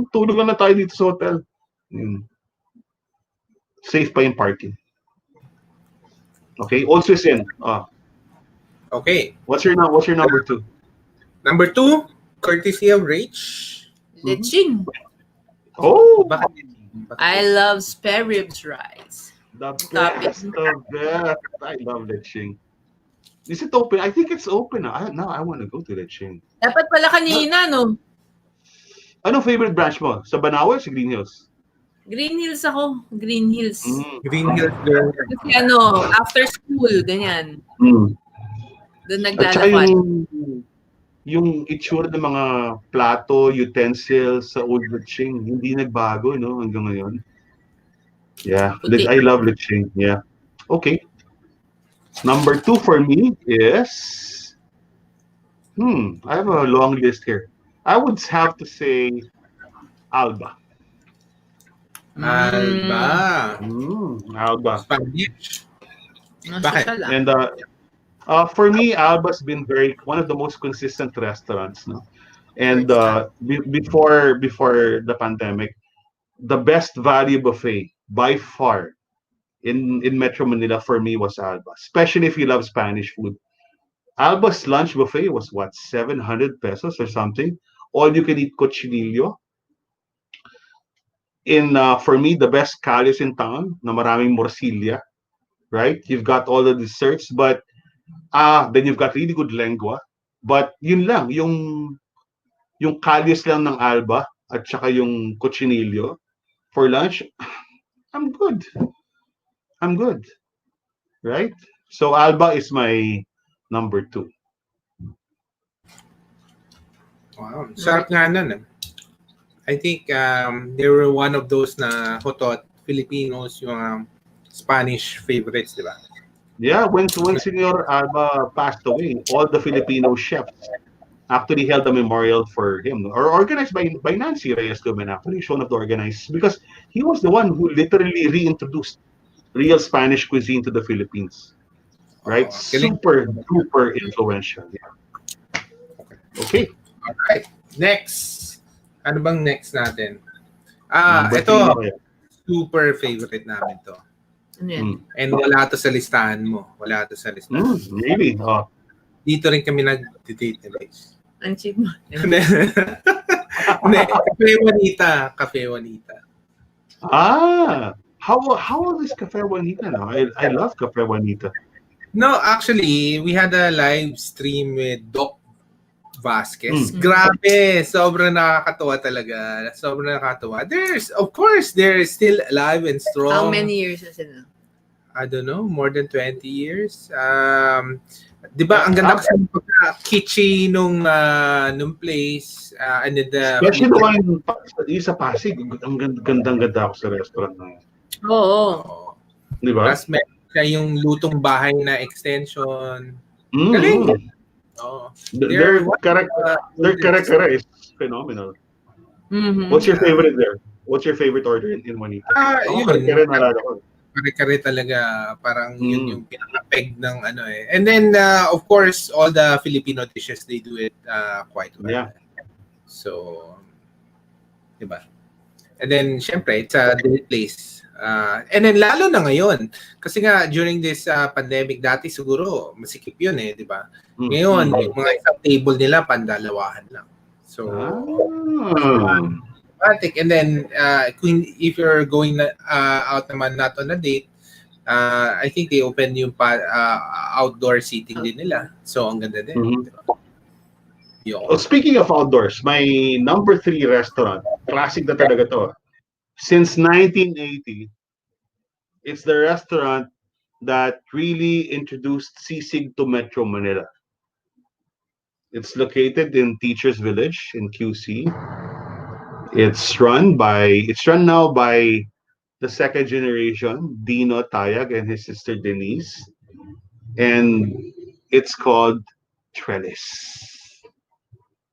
Speaker 3: tulog na tayo dito sa hotel. Safe pa yung parking. Okay, Old Swiss Inn.
Speaker 1: Okay.
Speaker 3: What's your number two?
Speaker 1: Number two, courtesy of Rach.
Speaker 2: Leching.
Speaker 3: Oh!
Speaker 2: I love spare ribs rice.
Speaker 3: The best. I love leching. Is it open? I think it's open. Now I want to go to leching.
Speaker 2: Dapat pala kanina, no?
Speaker 3: Ano favorite branch mo? Sa Banawe o sa Green Hills?
Speaker 2: Green Hills ako. Green Hills.
Speaker 1: Green Hills girl.
Speaker 2: Kasi after school, ganyan. Doon
Speaker 3: At saka
Speaker 2: naglalakad.
Speaker 3: yung itsura ng mga plato, utensils sa old leching, hindi nagbago, no? Hanggang ngayon. Yeah, I love leching. Yeah. Okay. Number 2 for me is I have a long list here. I would have to say Alba.
Speaker 1: Alba.
Speaker 3: Alba.
Speaker 1: Spanish. Bakit?
Speaker 2: Social lang.
Speaker 3: And for me, Alba's been one of the most consistent restaurants, no. And before the pandemic, the best value buffet by far in Metro Manila for me was Alba, especially if you love Spanish food. Alba's lunch buffet was what, 700 pesos or something? All you can eat cochinillo. For me, the best callos in town na maraming morcilla, right? You've got all the desserts, but then you've got really good lengua. But yun lang, yung callos lang ng Alba at saka yung cochinillo for lunch, I'm good. I'm good, right? So Alba is my number 2.
Speaker 1: Wow. Sarap nga nun. I think they were one of those na who taught Filipinos yung Spanish favorites, di ba?
Speaker 3: Yeah, when Senor Alba passed away, all the Filipino chefs actually held a memorial for him, or organized by Nancy Reyes Gomez. Actually, he's one of the organizers because he was the one who literally reintroduced real Spanish cuisine to the Philippines. Right? Super duper influential. Yeah. Okay.
Speaker 1: All right. Next. Ano bang next natin?
Speaker 3: Number
Speaker 1: ito.
Speaker 3: 3 na
Speaker 1: Super favorite namin to.
Speaker 2: Ano yan?
Speaker 1: And wala to sa listahan mo. Wala to sa listahan.
Speaker 3: Really? Oh.
Speaker 1: Dito rin kami nag-date ni Grace.
Speaker 2: Ang cheap mo.
Speaker 1: Hindi. Cafe Juanita. Cafe Juanita.
Speaker 3: How is Cafe Juanita now? I love Cafe Juanita.
Speaker 1: No, actually, we had a live stream with Doc Vasquez. Grabe, sobrang nakakatuwa talaga. Sobrang nakakatuwa. Of course, they're still alive and strong.
Speaker 2: How many years na sila?
Speaker 1: I don't know, more than 20 years. Di ba, ang ganda kasi kitschy nung place. And then
Speaker 3: Especially the one sa Pasig. Ang gandang-ganda ako sa restaurant na yun.
Speaker 2: Oo.
Speaker 3: Di ba?
Speaker 1: Tapos meron siya yung lutong bahay na extension.
Speaker 3: Mm-hmm.
Speaker 1: Galing. Oh.
Speaker 3: Their kare-kare is phenomenal.
Speaker 2: Mm-hmm.
Speaker 3: What's your favorite there? What's your favorite order in Juanita?
Speaker 1: Yun.
Speaker 3: Kare-kare nalala ko.
Speaker 1: Kare-kare talaga. Parang yun yung pinaka-peg ng ano eh. And then, of course, all the Filipino dishes, they do it quite well.
Speaker 3: Yeah.
Speaker 1: So, diba? And then, syempre, it's a great place. And then, lalo na ngayon. Kasi nga, during this pandemic, dati siguro, masikip yun eh, di ba? Ngayon, yung mga isang table nila, pandalawahan lang. So, and then, if you're going out naman not on a date, I think they open yung outdoor seating din nila. So, ang ganda din.
Speaker 3: Oh, speaking of outdoors, my number 3 restaurant, classic na talaga to. Since 1980, it's the restaurant that really introduced sisig to Metro Manila. It's located in Teachers Village in QC. It's run now by the second generation, Dino Tayag and his sister Denise. And it's called Trellis.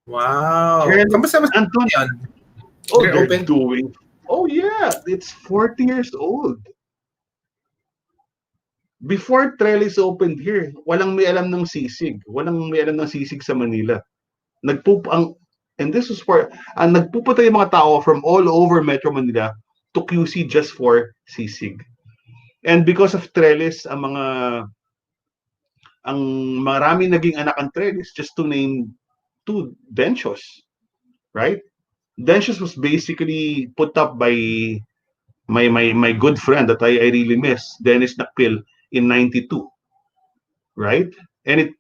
Speaker 1: Wow. Kamusta
Speaker 3: Anton?
Speaker 1: yan?
Speaker 3: They're doing. Oh yeah, it's 40 years old. Before Trellis opened here, walang may alam ng sisig. Walang may alam ng sisig sa Manila. And this was nagpupunta yung mga tao from all over Metro Manila to QC just for sisig. And because of Trellis, ang marami naging anak ang Trellis, just to name 2, Denchos, right? Denchos was basically put up by my good friend that I really miss, Dennis Nakpil, in 92, right? And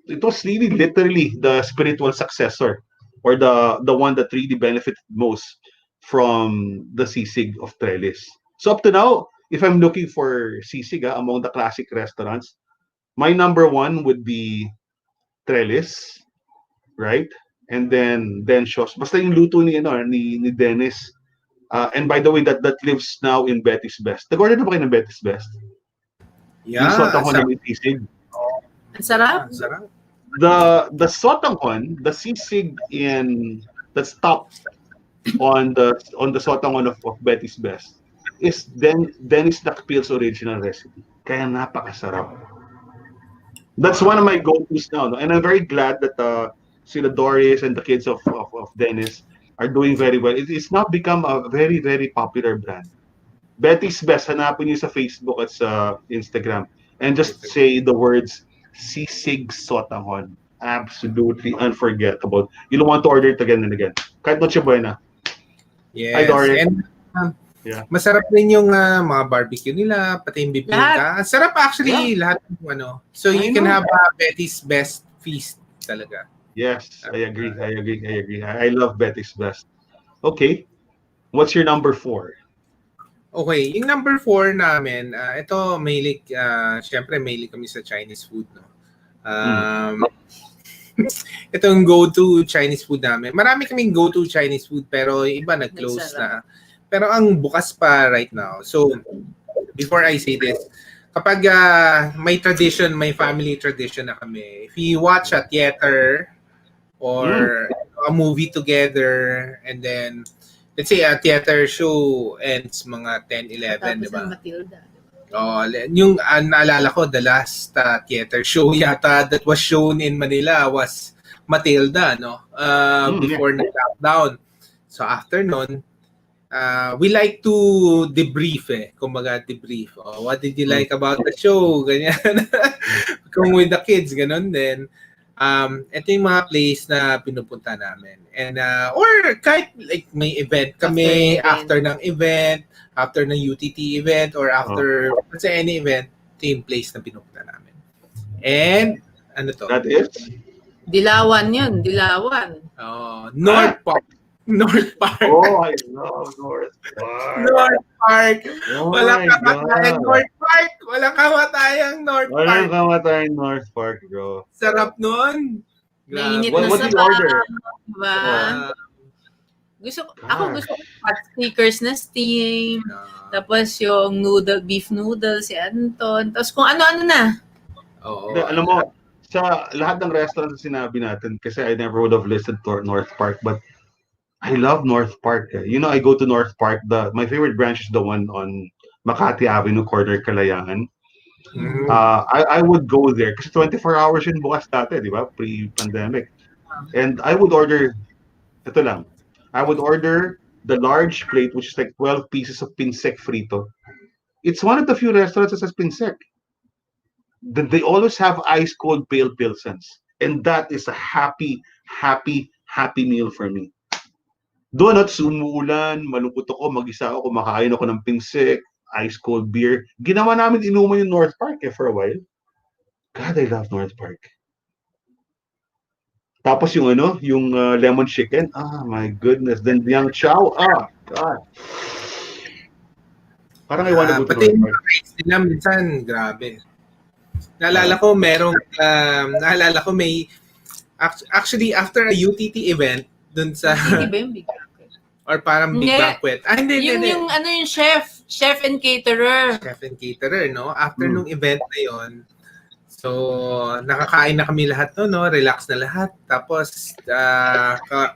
Speaker 3: it was really literally the spiritual successor, or the one that really benefited most from the sisig of Trellis. So up to now, if I'm looking for sisig among the classic restaurants, my number 1 would be Trellis, right? And then Denchos. Basta yung luto ni Dennis. And by the way, that lives now in Betty's Best. Nag-order na ba kayo ng Betty's Best? Yung sotanghon na may sisig.
Speaker 2: Ang sarap.
Speaker 1: Sarap.
Speaker 3: The sotanghon, the sisig that's top on the sotanghon of Betty's Best is Dennis Nakpil's original recipe. Kaya napakasarap. That's one of my go-tos now, no? And I'm very glad that sila Doris and the kids of Dennis are doing very well. It's now become a very, very popular brand. Betty's Best, hanapin niyo sa Facebook at sa Instagram. And just say the words sisig sotanghon. Absolutely unforgettable. You don't want to order it again and again. Kahit Noche Buena.
Speaker 1: Yes.
Speaker 3: Hi, Doris.
Speaker 1: And masarap rin yung mga barbecue nila, pati yung bibingka. Sarap actually lahat ng ano. So you can have Betty's Best feast talaga.
Speaker 3: Yes, I agree. I love Betty's Best. Okay. What's your number 4?
Speaker 1: Okay, yung number 4 namin, ito mahilig, syempre mahilig kami sa Chinese food, no. Itong go-to Chinese food namin. Marami kaming go-to Chinese food pero yung iba nag-close na. Pero ang bukas pa right now. So, before I say this, kapag may tradition, may family tradition na kami, if you watch a theater or a movie together and then, let's say a theater show ends mga 10, 11, di ba? Oh, yung naalala ko, the last theater show yata that was shown in Manila was Matilda, no? Before the lockdown. So after nun, we like to debrief kumbaga debrief. Oh, what did you like about the show? Ganyan. Kung with the kids, ganun din. Ito yung mga place na pinupunta namin. And or kahit like may event kami after ng event, after ng UTT event or after any event, ito yung place na pinupunta namin. And ano to?
Speaker 3: That is?
Speaker 2: Dilawan yun, Dilawan.
Speaker 1: North Park. North Park.
Speaker 3: Oh, I love North Park.
Speaker 1: North Park.
Speaker 3: Oh
Speaker 1: Walang kamatayang North Park. Walang kamatayang North Park.
Speaker 3: Walang kamatayang North Park, bro.
Speaker 1: Sarap nun.
Speaker 2: Mainit
Speaker 3: What
Speaker 2: na
Speaker 3: did you order?
Speaker 2: Diba? Gusto ko hot stickers na steam. Tapos yung beef noodle si Anton. Tapos kung ano-ano na.
Speaker 3: Alam mo, sa lahat ng restaurant na sinabi natin, kasi I never would have listed North Park, but I love North Park. You know, I go to North Park. My favorite branch is the one on Makati Avenue, corner Kalayangan. I would go there kasi 24 hours yun bukas dati, di ba? Pre-pandemic. And I would order, ito lang, I would order the large plate, which is like 12 pieces of pinsek frito. It's one of the few restaurants that says pinsek. They always have ice cold pale pilsens. And that is a happy meal for me. Doon at sumuulan, malungkot ako, mag-isa ako, kumakain ako ng pinsek, ice cold beer. Ginawa namin inuman yung North Park for a while. God, I love North Park. Tapos yung yung lemon chicken. Ah, my goodness. Then yung chow. Ah, God. Parang I wanna go to North Park.
Speaker 1: Pati nila minsan, grabe. Naalala ko may, actually after a UTT event, dun sa or parang big banquet. Hindi.
Speaker 2: Yung chef and caterer.
Speaker 1: Chef and caterer, no? After nung event na yon, so nakakain na kami lahat no, relax na lahat. Tapos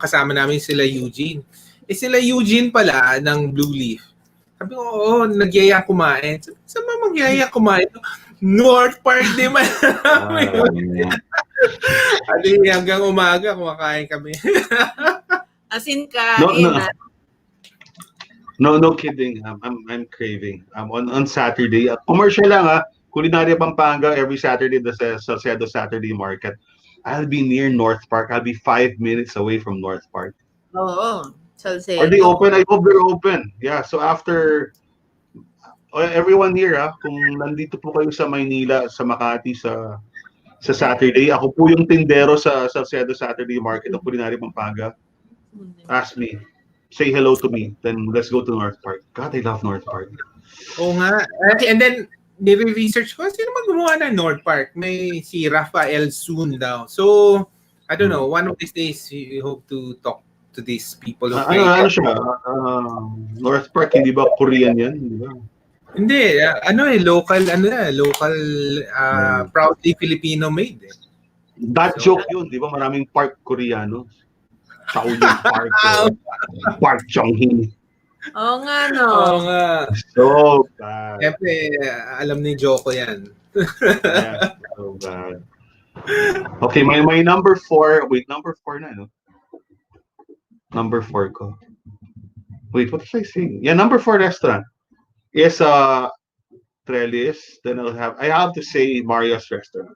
Speaker 1: kasama namin sila Eugene. Sila Eugene pala ng Blue Leaf. Sabi ko, nagyaya kumain. Saan ba magyaya kumain? North Park, di man. Hanggang umaga kumakain kami.
Speaker 2: As in kain.
Speaker 3: No kidding. I'm craving. On Saturday. Commercial lang Culinaria Pampanga every Saturday the Salcedo Saturday Market. I'll be near North Park. I'll be 5 minutes away from North Park.
Speaker 2: Oo. Salcedo.
Speaker 3: Are they open? I hope they're open. Yeah. So after everyone here, kung nandito po kayo sa Maynila, sa Makati, sa Saturday, ako po yung tindero sa Salcedo Saturday Market of Culinaria Pampanga. Ask me. Say hello to me. Then let's go to North Park. God, I love North Park.
Speaker 1: Oo nga. And then, nire-research ko, sino man gumawa ng North Park? May si Rafael Soon daw. So, I don't know. One of these days, we hope to talk to these people.
Speaker 3: Ano siya? North Park, hindi ba Korean yan? Hindi ba?
Speaker 1: Hindi, local, proudly Filipino made eh.
Speaker 3: That
Speaker 1: So,
Speaker 3: joke yun, di ba? Maraming Park Koreano. Shaoyun Park, Park Chung-hee.
Speaker 2: Oo nga, no.
Speaker 1: Oo nga.
Speaker 3: So bad.
Speaker 1: Siyempre, alam ni Joko yan.
Speaker 3: Yeah, so bad. Okay, my number 4. Wait, number 4 na, no? Number 4 ko. Wait, what did I say? Yeah, number 4 restaurant is Trellis. Then I have to say Mario's restaurant.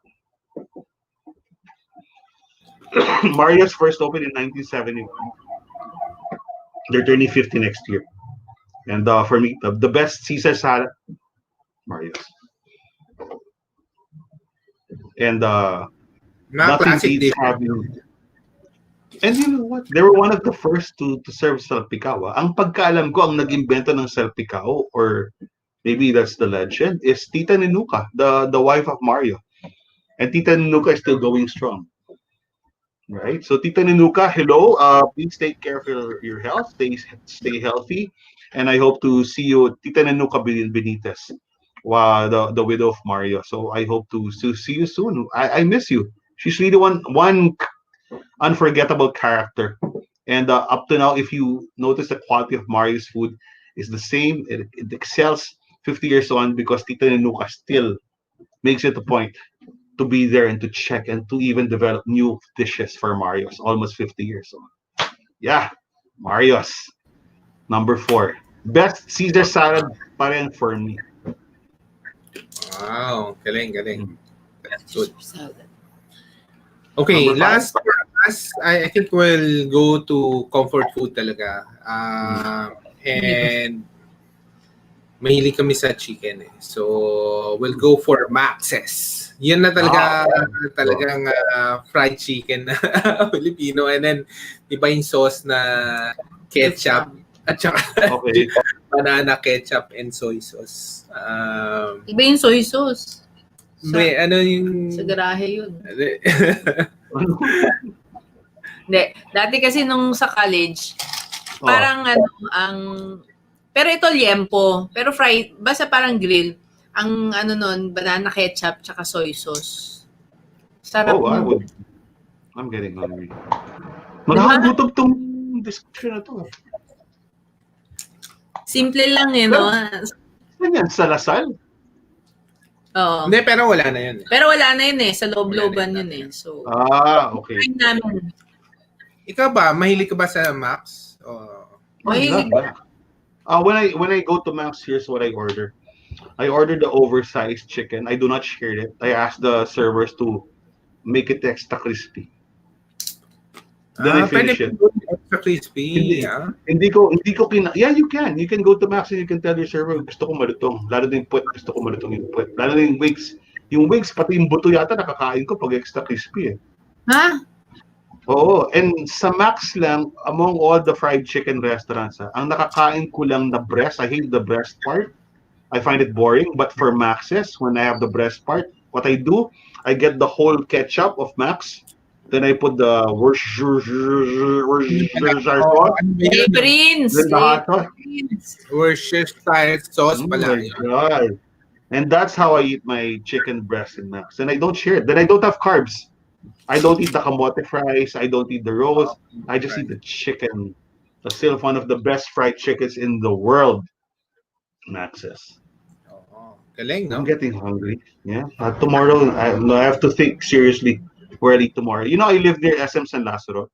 Speaker 3: Mario's first opened in 1971. They're turning 50 next year. And for me, the best Caesar salad, Mario's. And nothing beats having. And you know what? They were one of the first to serve salpicao. Ang pagkaalam ko, ang nag-imbento ng salpicao, or maybe that's the legend, is Tita Ninuka, the wife of Mario. And Tita Ninuka is still going strong. Right? So Tita Ninuka, hello. Please take care of your health. Stay healthy. And I hope to see you, Tita Ninuka Benitez, the widow of Mario. So I hope to see you soon. I miss you. She's really one unforgettable character. And up to now, if you notice, the quality of Mario's food is the same. It excels 50 years on because Tita Ninuka still makes it a point to be there and to check and to even develop new dishes for Mario's. Almost 50 years on. Yeah, Mario's. Number 4. Best Caesar salad pa rin for me.
Speaker 1: Wow, galing. That's good. Okay, last for us, I think we'll go to comfort food talaga. And mahilig kami sa chicken eh. So, we'll go for Max's. Yan na talagang fried chicken na Filipino. And then, iba yung sauce na ketchup at saka banana ketchup and soy sauce.
Speaker 2: Iba yung soy sauce.
Speaker 1: May ano yung...
Speaker 2: Sa garahe yun. Hindi. Dati kasi nung sa college, parang pero ito liempo. Pero fried, basta parang grill. Ang nun, banana ketchup tsaka soy sauce. Sarap
Speaker 3: I'm getting hungry. Nakakagutom tong description na to.
Speaker 2: Simple lang no?
Speaker 3: Ano yan? Sa Lasal?
Speaker 2: Oo.
Speaker 1: Hindi, pero wala na yun.
Speaker 2: Pero wala na yun sa loob-looban yun So,
Speaker 3: okay.
Speaker 1: Ikaw ba? Mahilig ka ba sa Max?
Speaker 2: Mahilig.
Speaker 3: When I go to Max, here's what I order. I ordered the oversized chicken. I do not share it. I ask the servers to make it extra crispy. Then I finish it.
Speaker 1: Extra crispy.
Speaker 3: Hindi ko yeah, you can. You can go to Max and you can tell your server, gusto ko malutong. Lalo na yung puwet, gusto ko malutong yung puwet. Lalo na yung wings. Yung wings, pati yung buto yata nakakain ko pag extra crispy eh.
Speaker 2: Ha?
Speaker 3: Oo. And sa Max lang, among all the fried chicken restaurants, ang nakakain ko lang na breast, I hate the breast part. I find it boring. But for Max's, when I have the breast part, what I do, I get the whole ketchup of Max. Then I put the Worcestershire sauce.
Speaker 1: Worcestershire sauce pala.
Speaker 3: God. And that's how I eat my chicken breast in Max. And I don't share it. Then I don't have carbs. I don't eat the kamote fries. I don't eat the rolls. I just eat the chicken. That's still one of the best fried chickens in the world. Max's.
Speaker 1: Galing, no?
Speaker 3: I'm getting hungry. Yeah. Tomorrow, I have to think seriously where I eat tomorrow. You know, I live near SM San Lazaro.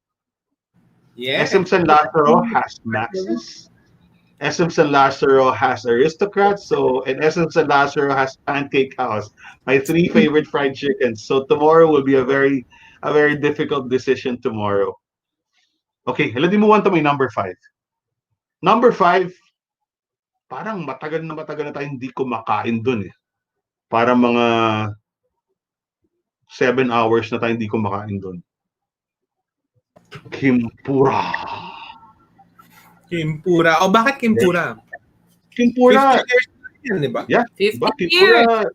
Speaker 1: Yeah.
Speaker 3: SM San Lazaro has Max's. SM San Lazaro has Aristocrats. And SM San Lazaro has Pancake House. My 3 favorite fried chickens. So tomorrow will be a very difficult decision tomorrow. Okay, let's move on to my number 5. Number 5, parang matagal na tayo hindi kumakain dun eh. Parang mga 7 hours na tayo hindi kumakain dun. Kimpura.
Speaker 1: O bakit Kimpura?
Speaker 3: Kimpura.
Speaker 1: 50 years yan, di ba?
Speaker 3: Yeah.
Speaker 2: 50 years.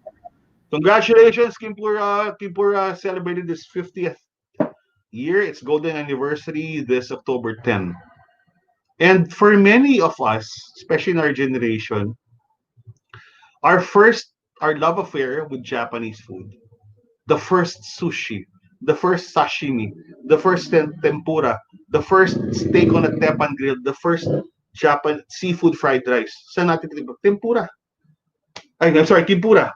Speaker 3: Congratulations, Kimpura. Kimpura celebrated this 50th year. Its golden anniversary this October 10. And for many of us, especially in our generation, Our love affair with Japanese food, the first sushi, the first sashimi, the first tempura, the first steak on a teppan grill, the first Japan seafood fried rice. Saan natin tinipid? Tempura. I'm sorry, tempura.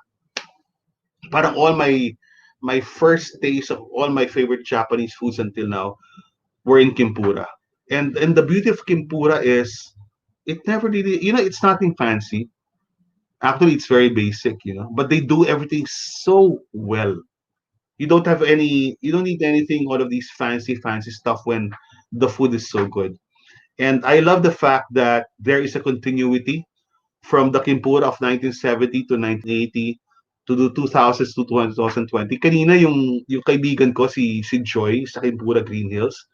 Speaker 3: Parang all my first taste of all my favorite Japanese foods until now were in Kimpura. And the beauty of Kimpura is it never really, it's nothing fancy. Actually, it's very basic, but they do everything so well. You don't need anything, all of these fancy stuff when the food is so good. And I love the fact that there is a continuity from the Kimpura of 1970 to 1980 to the 2000s to 2020. Kanina yung kaibigan ko si Joy sa Kimpura Green Hills.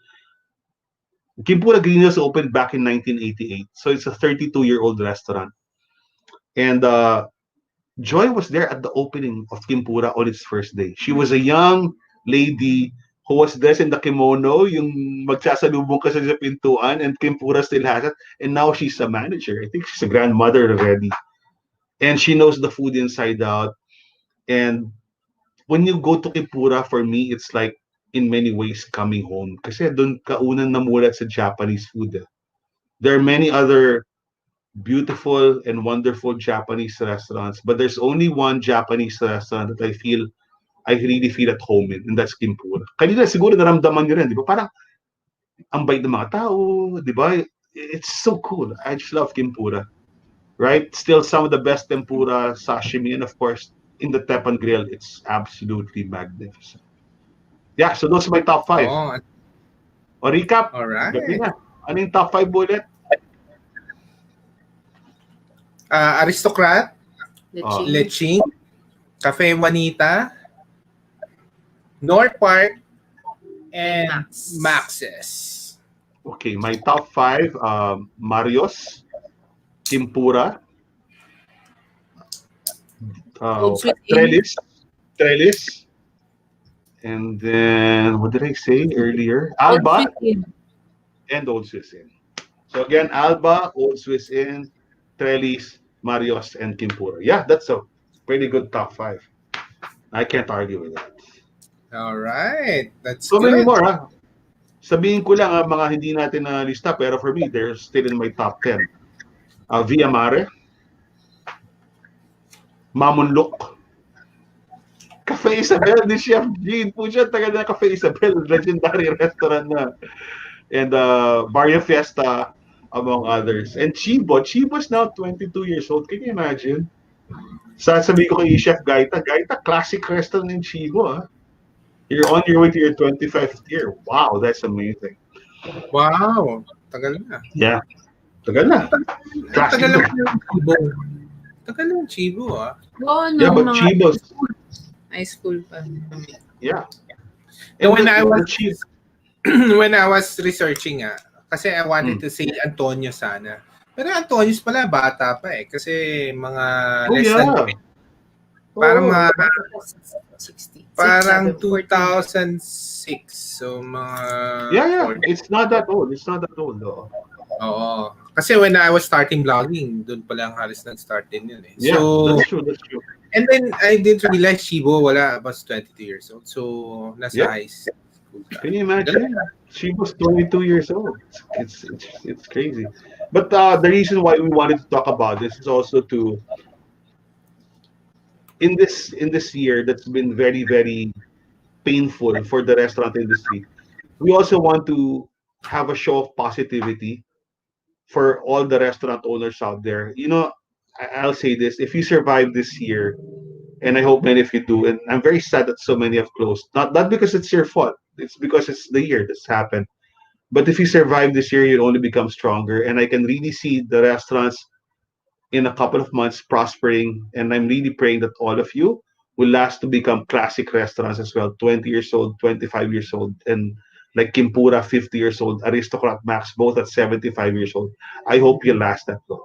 Speaker 3: Kimpura Green Hills opened back in 1988. So it's a 32-year-old restaurant. And Joy was there at the opening of Kimpura on its first day. She was a young lady who was dressed in the kimono, yung magsasalubong ka sa pintuan, and Kimpura still has it. And now she's a manager. I think she's a grandmother already. And she knows the food inside out. And when you go to Kimpura, for me, it's like in many ways coming home. Kasi doon ka unang namulat sa Japanese food. There are many other beautiful and wonderful Japanese restaurants, but there's only one Japanese restaurant that I really feel at home in, and that's Kimpura. Kanina siguro naramdaman nyo rin, di ba? Parang ang bait ng mga tao, di ba? It's so cool. I just love Kimpura. Right? Still some of the best tempura, sashimi, and of course, in the Teppan Grill, it's absolutely magnificent. Yeah, so those are my top 5.
Speaker 1: Oh,
Speaker 3: O recap,
Speaker 1: all right.
Speaker 3: gabi na. Ano yung top 5 bullet?
Speaker 1: Aristocrat,
Speaker 2: Leching.
Speaker 1: Leching, Cafe Juanita, North Park, and Max's.
Speaker 3: Okay, my top 5, Marios, Kimpura,
Speaker 2: Old Sweet Inn.
Speaker 3: Trellis, and then what did I say earlier?
Speaker 2: Old
Speaker 3: Alba
Speaker 2: Sweet Inn.
Speaker 3: and Old Swiss Inn. So again, Alba, Old Swiss Inn, Trellis, Marios, and Kimpura. Yeah, that's a pretty good top 5. I can't argue with that.
Speaker 1: All right. That's
Speaker 3: So
Speaker 1: good.
Speaker 3: many more, ha? Sabihin ko lang, mga hindi natin na lista, pero for me, they're still in my top 10. Via Mare, Mamunlok, Cafe Isabel ni Chef Jean. Po siya, taga na Cafe Isabel, legendary restaurant na. And Barrio Fiesta, among others. And Chibo's now 22 years old. Can you imagine? Sasabi ko kay Chef Gaita, classic restaurant in Chibo, ha? You're on your way to your 25th year. Wow, that's amazing.
Speaker 1: Wow. Tagal na.
Speaker 3: Yeah. Tagal na.
Speaker 1: Tagal lang yung Chibo. Tagal lang yung Chibo, ah.
Speaker 2: Oo,
Speaker 3: Yeah, but Chibo's,
Speaker 2: high school pa.
Speaker 3: yeah.
Speaker 1: And when I was
Speaker 3: Chibo,
Speaker 1: when I was researching, kasi I wanted to say Antonio sana. Pero Antonio's pala, bata pa eh. Kasi mga less than parang mga
Speaker 2: 60.
Speaker 1: parang
Speaker 2: 2000.
Speaker 1: 2006. So mga
Speaker 3: yeah. It's not that old. Though.
Speaker 1: Oo. Kasi when I was starting vlogging, doon pala ang halos nag-start din yun eh.
Speaker 3: Yeah,
Speaker 1: So,
Speaker 3: that's true.
Speaker 1: and then I didn't realize Chibo, wala, was 22 years old. So, nasa high school.
Speaker 3: Can you imagine? She was 22 years old. It's crazy. But the reason why we wanted to talk about this is also to in this year that's been very, very painful for the restaurant industry. We also want to have a show of positivity for all the restaurant owners out there. I'll say this: if you survive this year, and I hope many of you do, and I'm very sad that so many have closed. Not because it's your fault; it's because it's the year that's happened. But if you survive this year, you'll only become stronger. And I can really see the restaurants in a couple of months prospering. And I'm really praying that all of you will last to become classic restaurants as well. 20 years old, 25 years old, and like Kimpura, 50 years old, Aristocrat Max, both at 75 years old. I hope you last that long,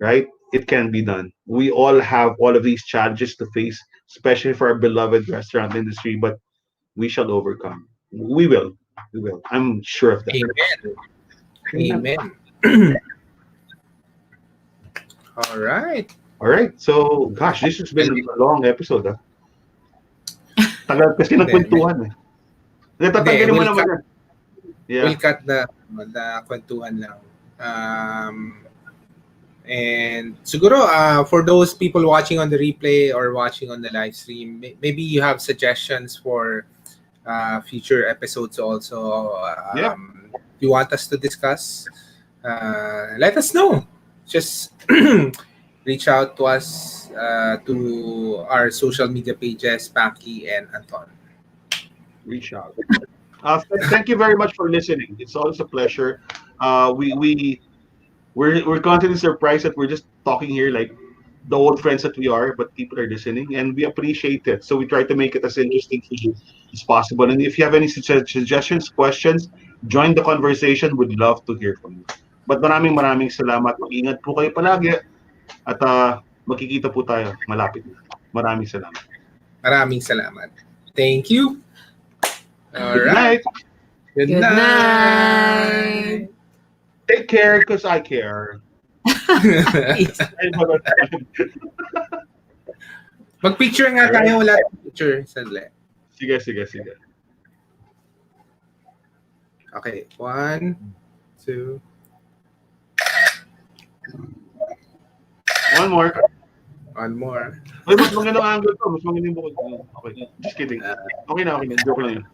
Speaker 3: right? It can be done. We all have all of these challenges to face, especially for our beloved restaurant industry, but we shall overcome. We will. I'm sure of that.
Speaker 1: Amen. All right.
Speaker 3: All right. So, gosh, this has been a long episode. Tagal kasi ng kwentuhan eh. Natatanggalin mo naman yan. Yeah.
Speaker 1: We'll cut the kwentuhan lang. And siguro, for those people watching on the replay or watching on the live stream, maybe you have suggestions for future episodes also. You want us to discuss? Let us know. Just reach out to us to our social media pages, Spanky and Anton.
Speaker 3: Reach out. Thank you very much for listening. It's always a pleasure. We're constantly surprised that we're just talking here like the old friends that we are, but people are listening, and we appreciate it. So we try to make it as interesting for you as possible. And if you have any suggestions, questions, join the conversation. We'd love to hear from you. But maraming salamat. Mag-ingat po kayo palagi. At magkikita po tayo malapit na. Maraming salamat.
Speaker 1: Maraming salamat. Thank you.
Speaker 3: Good night.
Speaker 1: Good night.
Speaker 3: Take care because I care.
Speaker 1: Mag-picture nga tayo. Wala tayong picture. Sandali.
Speaker 3: Sige.
Speaker 1: Okay. 1, 2.
Speaker 3: One more.
Speaker 1: Ay,
Speaker 3: mas magandang angle to. Mas magandang bukod. Okay. Just kidding. Okay na. Joke lang yun.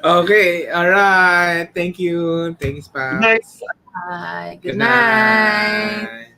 Speaker 1: Okay. Alright. Thank you. Thanks, Pam.
Speaker 3: Good night.
Speaker 2: Good night.